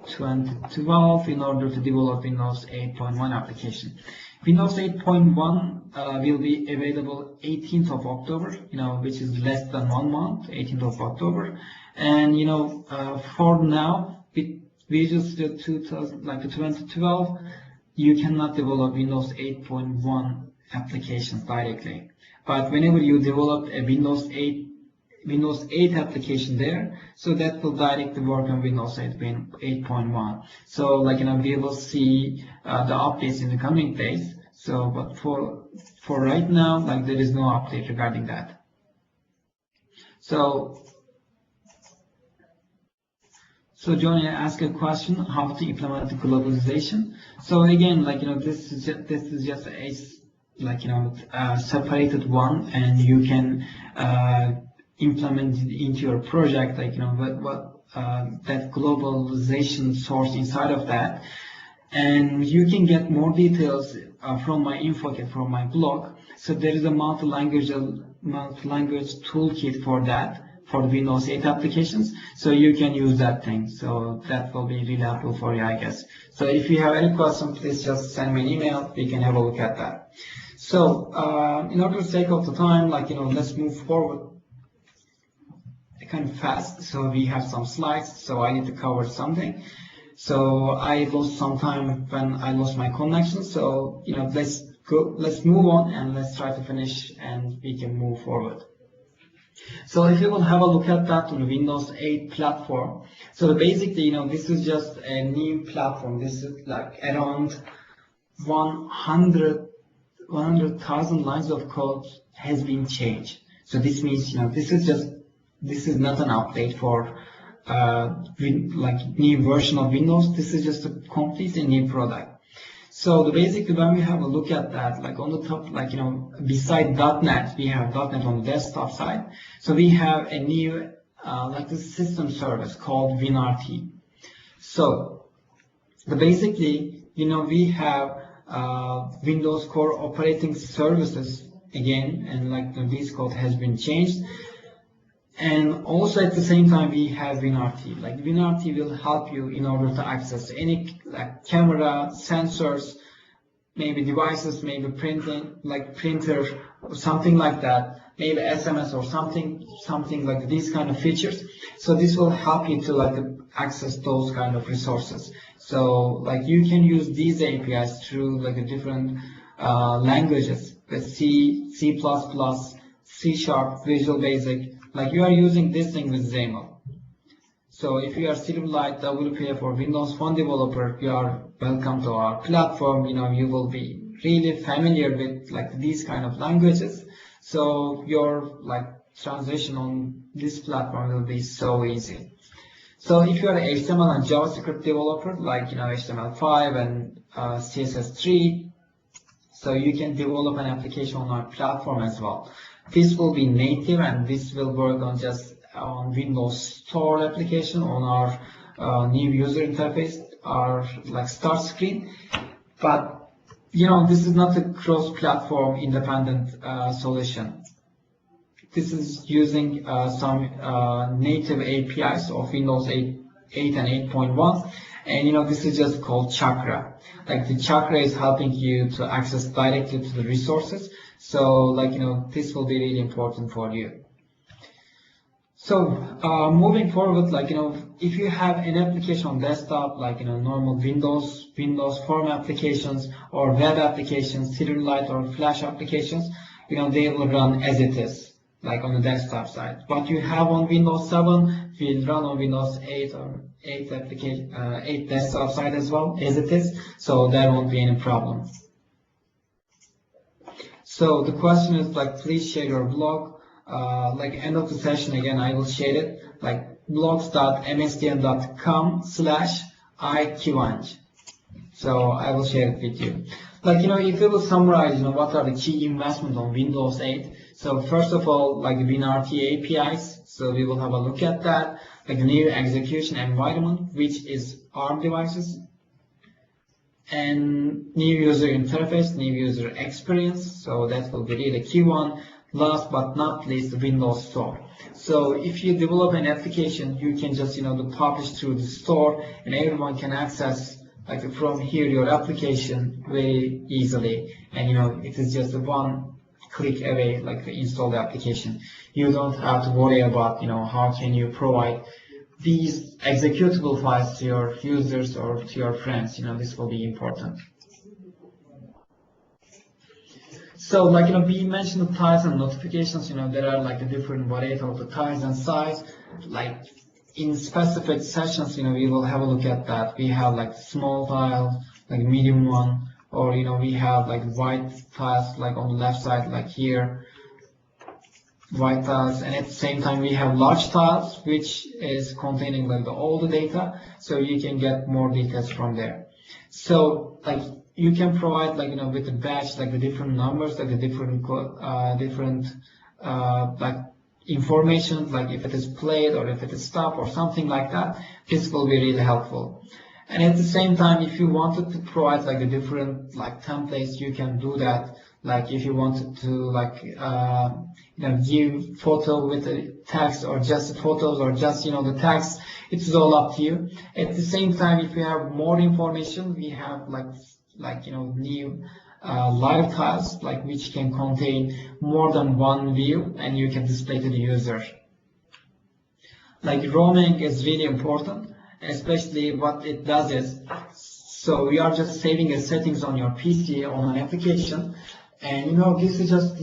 S1: 2012 in order to develop Windows 8.1 application? Windows 8.1 will be available 18th of October, which is less than 1 month, 18th of October. And for now, with Visual 2012, you cannot develop Windows 8.1 applications directly. But whenever you develop a Windows 8 Windows 8 application there, so that will directly work on Windows 8.1. So like, we will see the updates in the coming days. So, but for right now, like, there is no update regarding that. So Johnny asked a question, how to implement the globalization. So again, like, this is just a, like, separated one, and you can implement it into your project, like, what that globalization source inside of that. And you can get more details from my info kit, from my blog. So there is a multi-language toolkit for that, for the Windows 8 applications. So you can use that thing. So that will be really helpful for you, I guess. So if you have any question, please just send me an email. We can have a look at that. So in order to sake of the time, like, let's move forward kind of fast. So we have some slides. So I need to cover something. So I lost some time when I lost my connection. So, let's move on and let's try to finish, and we can move forward. So if you will have a look at that on the Windows 8 platform, so basically, this is just a new platform. This is like around 100,000 lines of code has been changed. So this means, this is not an update for like new version of Windows. This is just a completely new product. So basically, when we have a look at that, like on the top, like, beside .NET, we have .NET on the desktop side. So we have a new like the system service called WinRT. So basically, we have Windows Core operating services again, and like this code has been changed. And also at the same time, we have WinRT. Like, WinRT will help you in order to access any like camera, sensors, maybe devices, maybe printer, or something like that, maybe SMS or something like these kind of features. So this will help you to like access those kind of resources. So like, you can use these APIs through like different languages, with C, C++, C#, Visual Basic. Like, you are using this thing with XAML. So if you are Silverlight WPA for Windows Phone developer, you are welcome to our platform. You will be really familiar with like these kind of languages. So your like transition on this platform will be so easy. So if you are an HTML and JavaScript developer, like, HTML5 and CSS3, so you can develop an application on our platform as well. This will be native, and this will work on just on Windows Store application, on our new user interface, our like start screen. But this is not a cross-platform independent solution. This is using some native APIs of Windows 8 and 8.1, and this is just called Chakra. Like, the Chakra is helping you to access directly to the resources. So like, this will be really important for you. So moving forward, like, if you have an application on desktop, like, normal Windows Form applications or web applications, Silverlight or Flash applications, they will run as it is, like on the desktop side. What you have on Windows 7 will run on Windows 8 or 8 desktop side as well as it is. So there won't be any problem. So the question is, like, please share your blog. Like, end of the session, again, I will share it, like blogs.msdn.com/iqanj. So I will share it with you. Like, if you will summarize, what are the key investments on Windows 8. So first of all, like WinRT APIs. So we will have a look at that. Like, new execution environment, which is ARM devices. And new user interface, new user experience. So that will be really the key one. Last but not least, Windows Store. So if you develop an application, you can just publish through the store, and everyone can access like from here your application very easily. And it is just a one click away, like to install the application. You don't have to worry about how can you provide these executable files to your users or to your friends. This will be important. So like, we mentioned the tiles and notifications, there are like the different variety of the tiles and size. Like in specific sessions, we will have a look at that. We have like small tile, like medium one, or, we have like white tiles, like on the left side, like here, white tiles, and at the same time we have large tiles, which is containing like all the data, so you can get more details from there. So like you can provide like with the batch, like the different numbers, like the different like information, like if it is played or if it is stopped or something like that. This will be really helpful. And at the same time, if you wanted to provide like the different like templates, you can do that. Like if you wanted to like give photo with the text, or just photos, or just the text, it's all up to you. At the same time, if you have more information, we have like new live tiles, like which can contain more than one view, and you can display to the user. Like roaming is really important, especially what it does is, so we are just saving the settings on your PC on an application, and this is just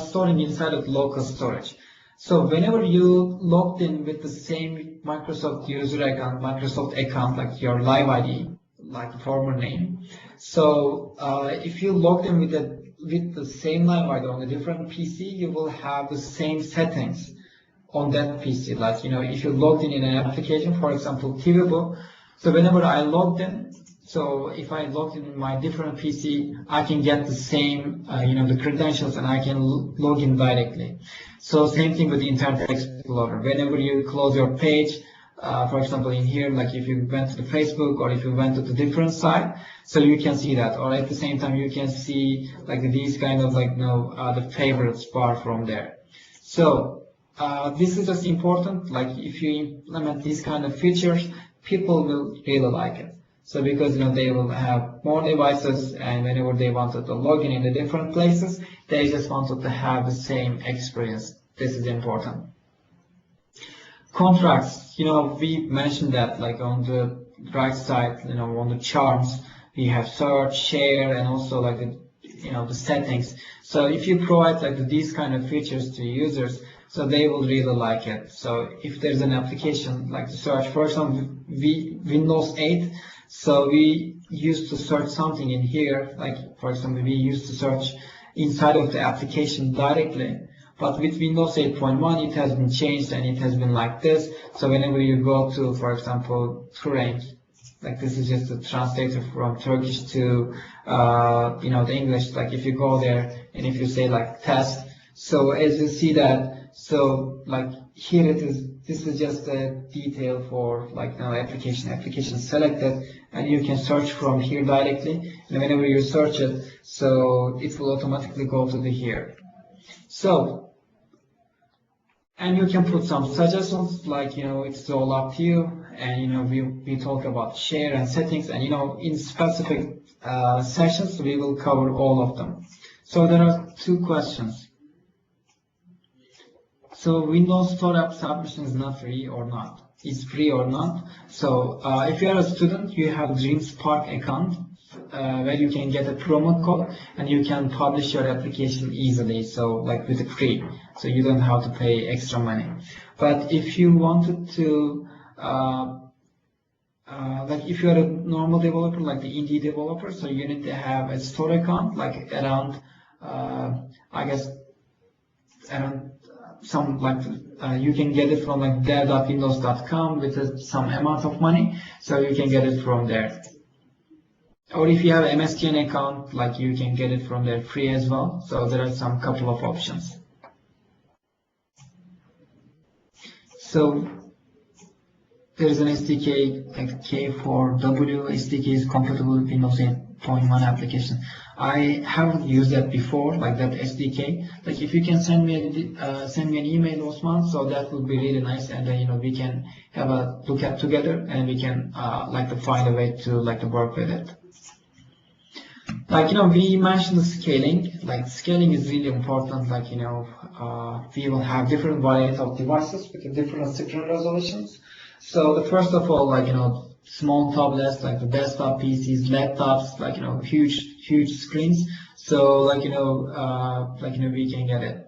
S1: storing inside of local storage. So whenever you logged in with the same Microsoft user account, Microsoft account, like your live ID, like the former name. So if you logged in with the same live ID on a different PC, you will have the same settings on that PC. Like if you logged in an application, for example, TVBoo. So whenever I logged in, so if I logged in my different PC, I can get the same, the credentials, and I can log in directly. So same thing with the Internet Explorer. Whenever you close your page, for example, in here, like if you went to the Facebook or if you went to the different site, so you can see that. Or at the same time, you can see like these kind of like the favorites bar from there. So this is just important. Like if you implement these kind of features, people will really like it. So because they will have more devices, and whenever they wanted to log in the different places, they just wanted to have the same experience. This is important. Contracts, we mentioned that like on the right side, on the charts, we have search, share, and also like the settings. So if you provide like these kind of features to users, so they will really like it. So if there's an application like the search, for example, Windows 8, so we used to search something in here, like for example, we used to search inside of the application directly. But with Windows 8.1, it has been changed, and it has been like this. So whenever you go to, for example, Turing, like this is just a translator from Turkish to, the English. Like if you go there and if you say like test, so as you see that, so like here it is. This is just a detail for like application selected, and you can search from here directly. And whenever you search it, so it will automatically go to the here. So, and you can put some suggestions, like, it's all up to you. And, we talk about share and settings, and, in specific sessions, we will cover all of them. So there are two questions. So Windows Store app subscription is not free or not? Is free or not? So if you are a student, you have DreamSpark account, where you can get a promo code and you can publish your application easily, so like with a free, so you don't have to pay extra money. But if you wanted to like if you are a normal developer, like the indie developer, so you need to have a store account, like around I guess around some like you can get it from like dev.windows.com with some amount of money, so you can get it from there. Or if you have an MSDN account, like you can get it from there free as well. So there are some couple of options. So there's an SDK, like K4W SDK is compatible with Windows 8.1 application. I haven't used that before, like that SDK. Like if you can send me an email, Osman, so that would be really nice, and then we can have a look at together, and we can like to find a way to like to work with it. Like we mentioned the scaling. Like scaling is really important. Like we will have different variety of devices with different screen resolutions. So the first of all, like small tablets, like the desktop PCs, laptops, like, huge screens. So, we can get it.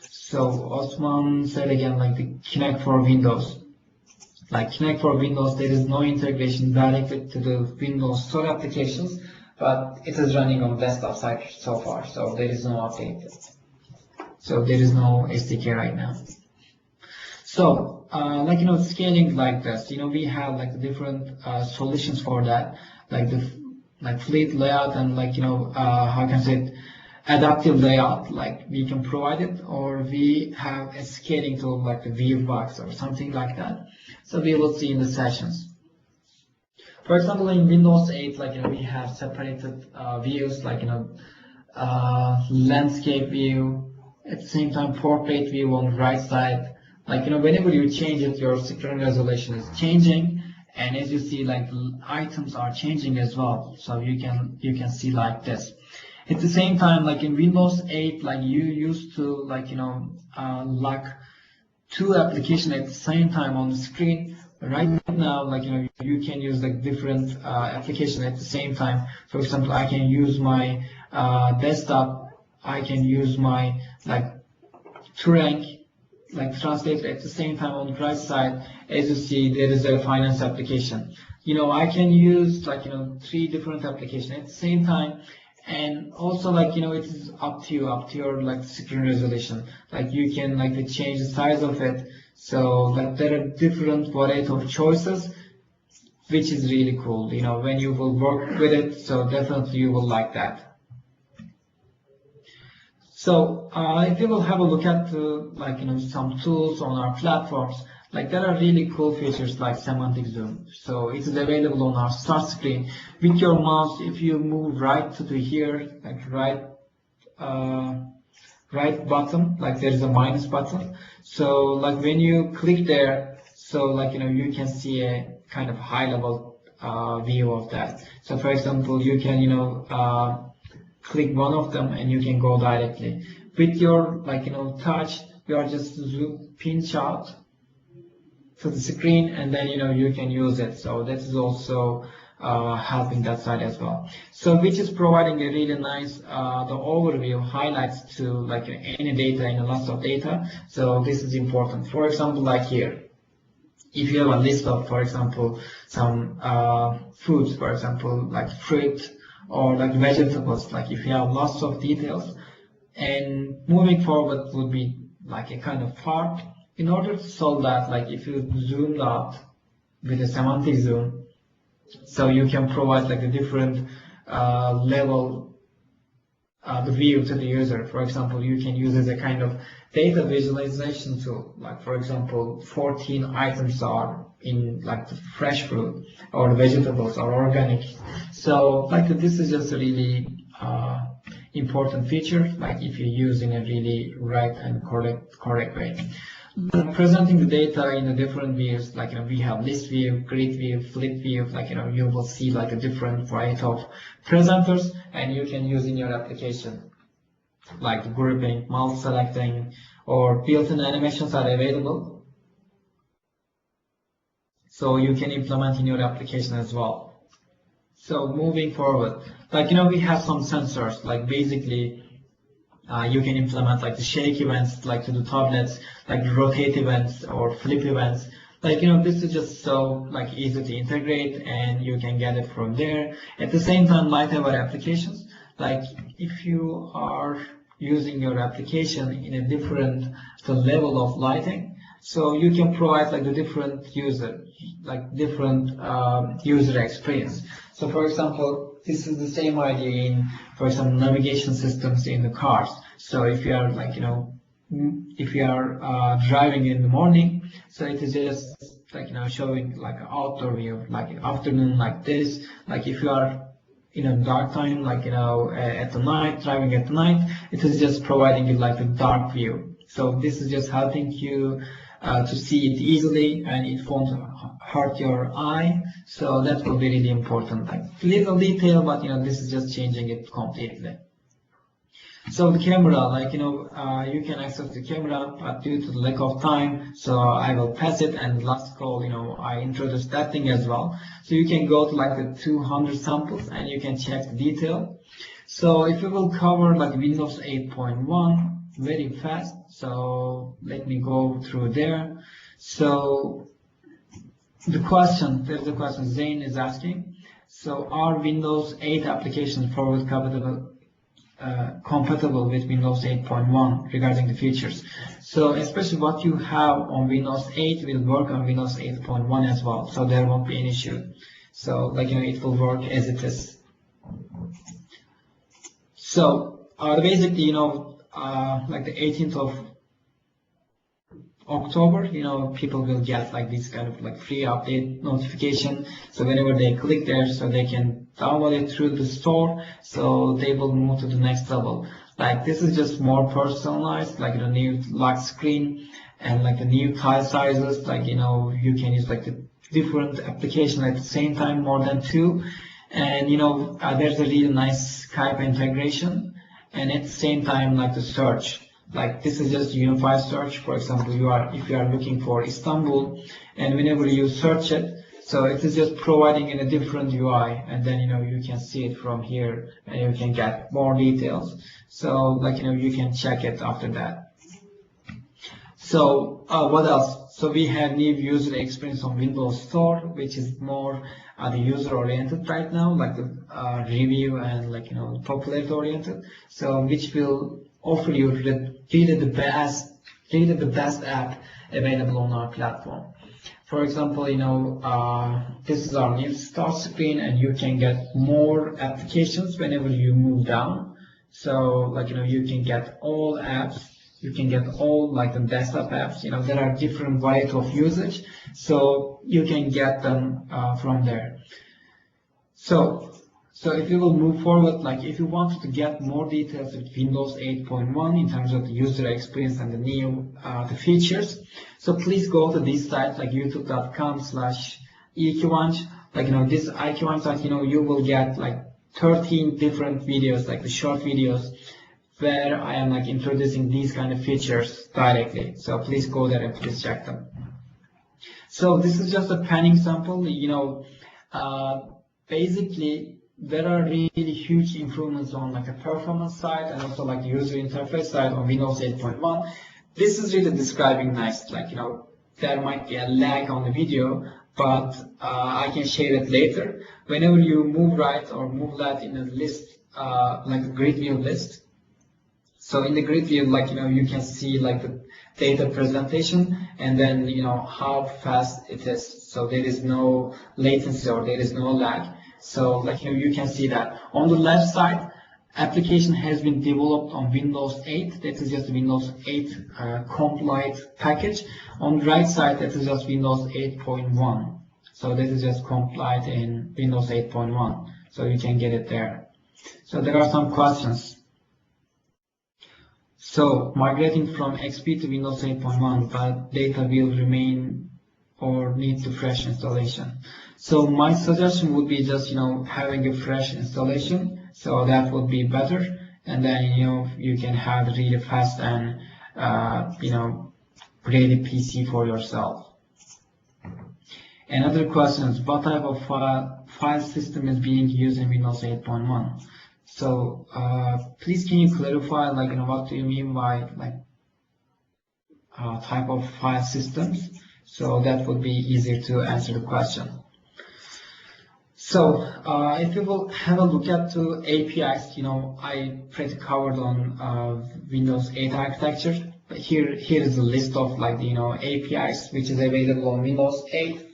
S1: So Osman said again, like the Kinect for Windows. Like Kinect for Windows, there is no integration directly to the Windows Store applications, but it is running on desktop side so far, so there is no update. So there is no SDK right now. So, scaling like this, we have like different solutions for that, like the fleet layout and how can I say it, adaptive layout, like we can provide it, or we have a scaling tool like the ViewBox or something like that. So we will see in the sessions. For example, in Windows 8, we have separated views, landscape view, at the same time portrait view on the right side. Whenever you change it, your screen resolution is changing, and as you see, items are changing as well. So you can see like this. At the same time, in Windows 8, you used to lock two applications at the same time on the screen. Right now, you can use different applications at the same time. For example, I can use my desktop. I can use my Turing translate at the same time on the right side. As you see, there is a finance application. I can use 3 different applications at the same time. And also, it is up to your screen resolution. You can change the size of it. So there are different variety of choices, which is really cool. When you will work with it, so definitely you will like that. So if you will have a look at some tools on our platforms, there are really cool features like semantic zoom. So it is available on our start screen. With your mouse, if you move right to here, right button, there is a minus button. So when you click there, so you can see a kind of high level view of that. So for example, you can click one of them and you can go directly. With your touch, you are just pinch out to the screen, and then you can use it. So that is also helping that side as well. So which is providing a really nice the overview highlights to any data in a lots of data. So this is important. For example, here, if you have a list of, for example, some foods, for example, fruit or vegetables, if you have lots of details, and moving forward would be a kind of part. In order to solve that, if you zoomed out with a semantic zoom, so you can provide the different level the view to the user. For example, you can use as a kind of data visualization tool. For example, 14 items are in the fresh fruit or vegetables or organic. So this is just a really important feature. If you use in a really right and correct way. Presenting the data in the different views, we have list view, grid view, flip view, you will see a different variety of presenters, and you can use in your application, grouping, multi-selecting, or built-in animations are available. So you can implement in your application as well. So moving forward, we have some sensors, basically you can implement the shake events, to the tablets, rotate events or flip events. This is just so easy to integrate, and you can get it from there. At the same time, light hour applications, if you are using your application in a different level of lighting, so you can provide the different user experience. So for example, this is the same idea in, for example, navigation systems in the cars. So if you are if you are driving in the morning, so it is just showing an outdoor view, afternoon this. If you are in a dark time, at the night, driving at night, it is just providing you a dark view. So this is just helping you to see it easily, and it won't hurt your eye. So that will be really important. Little detail, but this is just changing it completely. So the camera, like, you can access the camera, but due to the lack of time, so I will pass it. And last call, I introduced that thing as well. So you can go to like the 200 samples and you can check the detail. So if we will cover like Windows 8.1 very fast, so let me go through there. So there's a question Zane is asking. So are Windows 8 applications forward compatible with Windows 8.1 regarding the features? So especially what you have on Windows 8 will work on Windows 8.1 as well, so there won't be an issue. So like, it will work as it is. So basically, like the 18th of October, people will get like this kind of like free update notification. So whenever they click there, so they can download it through the store, so they will move to the next level. Like this is just more personalized, like the new lock screen and like the new tile sizes. Like, you can use like the different applications at the same time, more than 2. And there's a really nice Skype integration, and at the same time like the search. Like this is just unified search. For example, if you are looking for Istanbul, and whenever you search it, so it is just providing in a different UI, and then you can see it from here, and you can get more details. So like you can check it after that. So what else? So we have new user experience on Windows Store, which is more the user oriented right now, like the review and like popularity oriented. So which will offer you really the best app available on our platform. For example, this is our new start screen, and you can get more applications whenever you move down. So like you can get all apps. You can get all like the desktop apps. There are different variety of usage, so you can get them from there. So if you will move forward, like if you wanted to get more details with Windows 8.1 in terms of the user experience and the new the features, so please go to this site, like youtube.com/iQuanch. Like this iQuanch site, you will get like 13 different videos, like the short videos, where I am like introducing these kind of features directly. So please go there and please check them. So this is just a panning sample. Basically there are really huge improvements on like a performance side and also like the user interface side on Windows 8.1. This is really describing nice, like there might be a lag on the video, but I can share it later. Whenever you move right or move left in a list, like the grid view list, so in the grid view, like you can see like the data presentation, and then how fast it is. So there is no latency or there is no lag. So like you can see that on the left side, application has been developed on Windows 8. That is just Windows 8 compliant package. On the right side, that is just Windows 8.1. So this is just compliant in Windows 8.1. So you can get it there. So there are some questions. So migrating from XP to Windows 8.1, but data will remain or need to fresh installation. So my suggestion would be just having a fresh installation, so that would be better, and then you can have really fast and ready PC for yourself. Another question is, what type of file system is being used in Windows 8.1? So please can you clarify, like what do you mean by like type of file systems? So that would be easier to answer the question. So if you will have a look at the APIs, I pretty covered on Windows 8 architecture. But here is a list of like APIs which is available on Windows 8.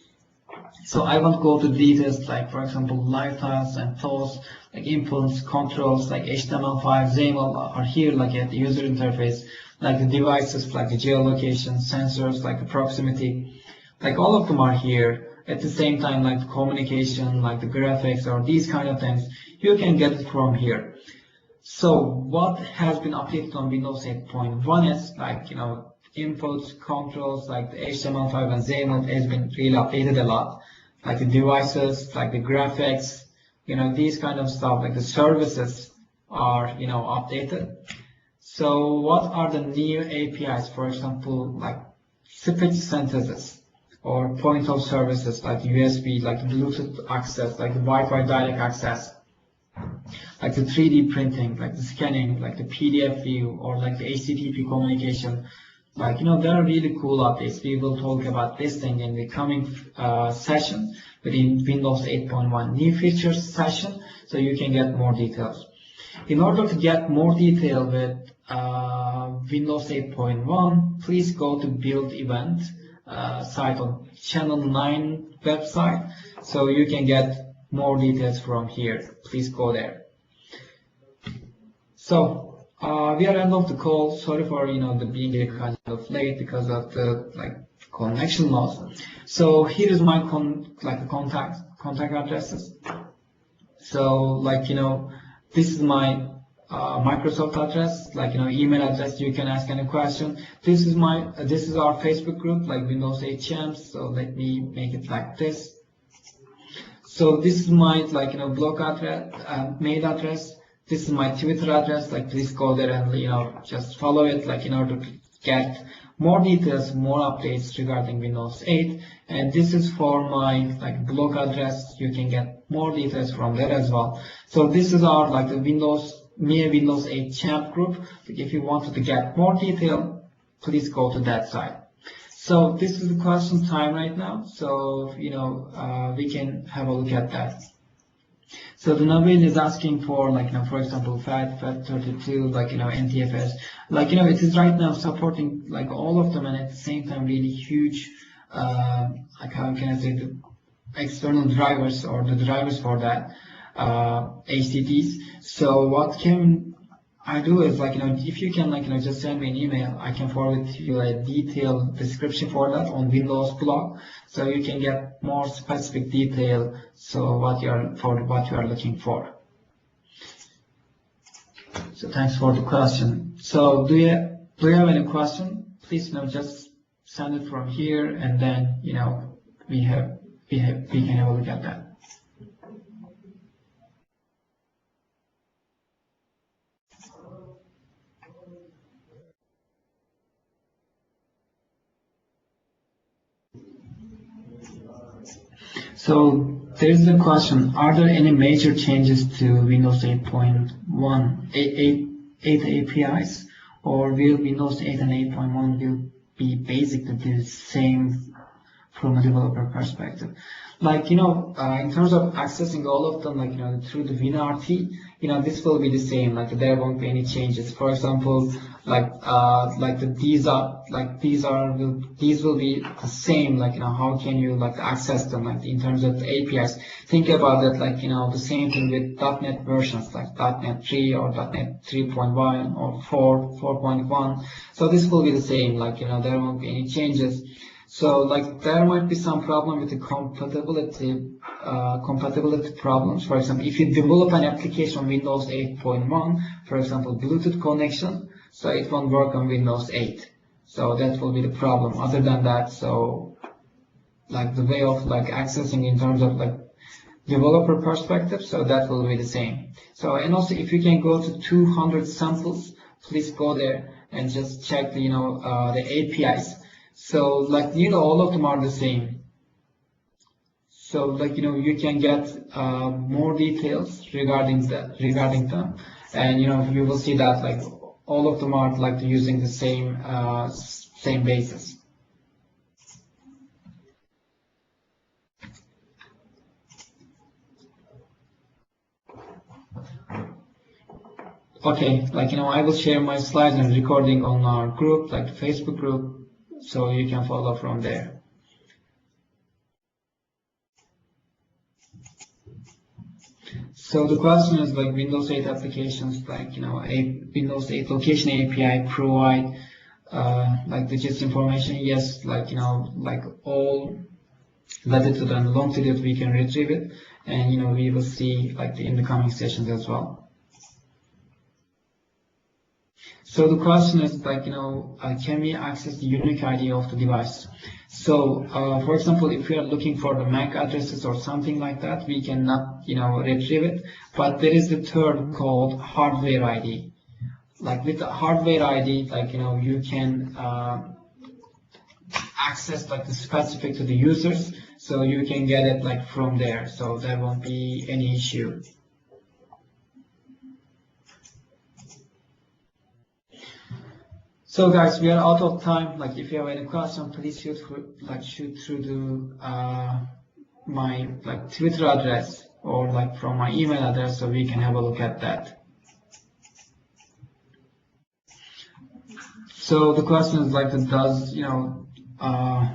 S1: So I won't go to details, like for example live tiles and tools, like inputs, controls, like HTML5, XAML are here, like at the user interface, like the devices, like the geolocation, sensors, like the proximity, like all of them are here. At the same time, like the communication, like the graphics or these kind of things, you can get it from here. So what has been updated on Windows 8.1 is like, inputs, controls, like the HTML5 and XAML has been really updated a lot. Like the devices, like the graphics, these kind of stuff, like the services are, updated. So what are the new APIs? For example, like speech synthesis or point of services like USB, like Bluetooth access, like the Wi-Fi direct access, like the 3D printing, like the scanning, like the PDF view, or like the HTTP communication. Like, there are really cool updates. We will talk about this thing in the coming session within Windows 8.1 new features session, so you can get more details. In order to get more detail with Windows 8.1, please go to build event site on channel 9 website, so you can get more details from here. Please go there. So we are end of the call. Sorry for the being kind of late because of the connection loss. So here is my contact addresses. So this is my Microsoft address, email address. You can ask any question. This is our Facebook group, like Windows 8 Champs. So let me make it like this. So this is my blog address, mail address. This is my Twitter address. Please go there and just follow it in order to get more details, more updates regarding Windows 8. And this is for my blog address. You can get more details from there as well. So this is our the Windows 8 Champ group. If you wanted to get more detail, please go to that site. So this is the question time right now. So we can have a look at that. So the Nabil is asking for for example FAT32, NTFS, it is right now supporting all of them, and at the same time really huge how can I say, the external drivers or the drivers for that HTTPs. So what can I do is if you can just send me an email, I can forward you a detailed description for that on Windows blog, so you can get more specific detail. So what you are looking for. So thanks for the question. So do you have any question? Please just send it from here, and then we can have a look at that. So there's the question, are there any major changes to Windows 8.1, 8 APIs, or will Windows 8 and 8.1 will be basically the same from a developer perspective? In terms of accessing all of them, through the WinRT, this will be the same. There won't be any changes. For example, these will be the same. How can you access them? In terms of the APIs, think about it. The same thing with .NET versions, .NET 3 or .NET 3.1 or 4.1. So this will be the same. There won't be any changes. So there might be some problem with the compatibility problems. For example, if you develop an application on Windows 8.1, for example, Bluetooth connection, so it won't work on Windows 8. So that will be the problem. Other than that, so the way of accessing in terms of developer perspective, so that will be the same. So, and also if you can go to 200 samples, please go there and just check the APIs. So all of them are the same. So you can get more details regarding them, and you will see that all of them are using the same basis. Okay, I will share my slides and recording on our group, the Facebook group, so you can follow from there. So the question is Windows 8 applications, Windows 8 location API provide the gist information. Yes, all latitude and longitude we can retrieve it, and we will see in the coming sessions as well. So the question is can we access the unique ID of the device? So for example, if we are looking for the MAC addresses or something like that, we cannot retrieve it. But there is the third called hardware ID. like with the hardware ID, like you can access like the specific to the users, so you can get it like from there, so there won't be any issue. So guys, we are out of time. Like if you have any question, please shoot through the my like Twitter address or like from my email address, so we can have a look at that. So the question is like, does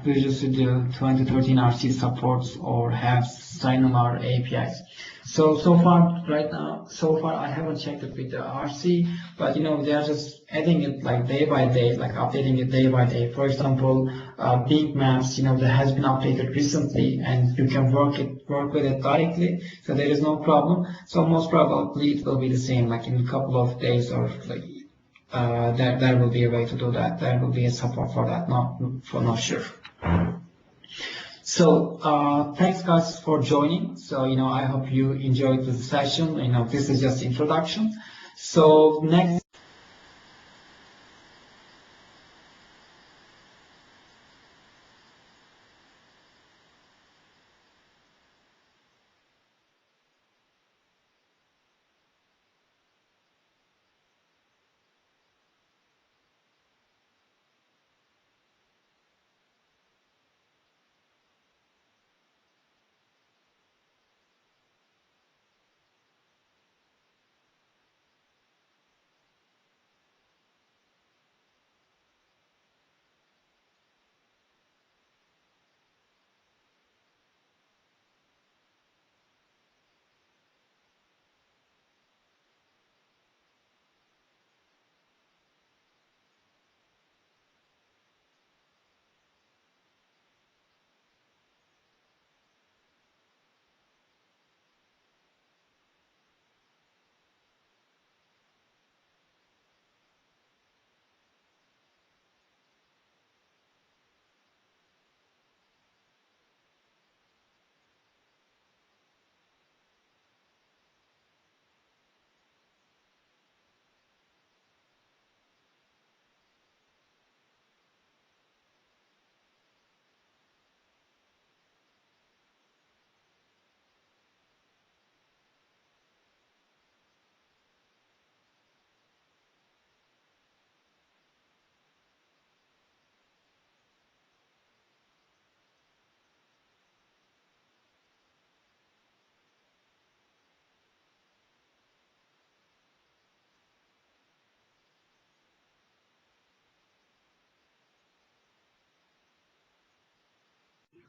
S1: Visual Studio 2013 RC supports or have similar APIs? So far I haven't checked it with the RC, but they are just adding it like day by day, like updating it day by day. For example, big maps, that has been updated recently, and you can work with it directly, so there is no problem. So most probably it will be the same, like in a couple of days, or like there will be a way to do that. There will be a support for that. Not sure. So thanks guys for joining. So I hope you enjoyed the session. This is just introduction. So next.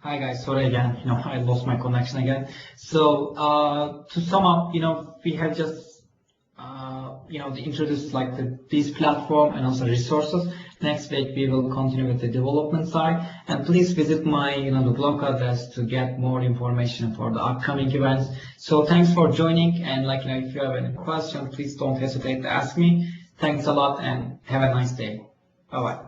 S1: Hi guys, sorry again, I lost my connection again. So to sum up, we have just introduced like this platform and also resources. Next week we will continue with the development side, and please visit my the blog address to get more information for the upcoming events. So thanks for joining, and if you have any questions, please don't hesitate to ask me. Thanks a lot and have a nice day. Bye bye.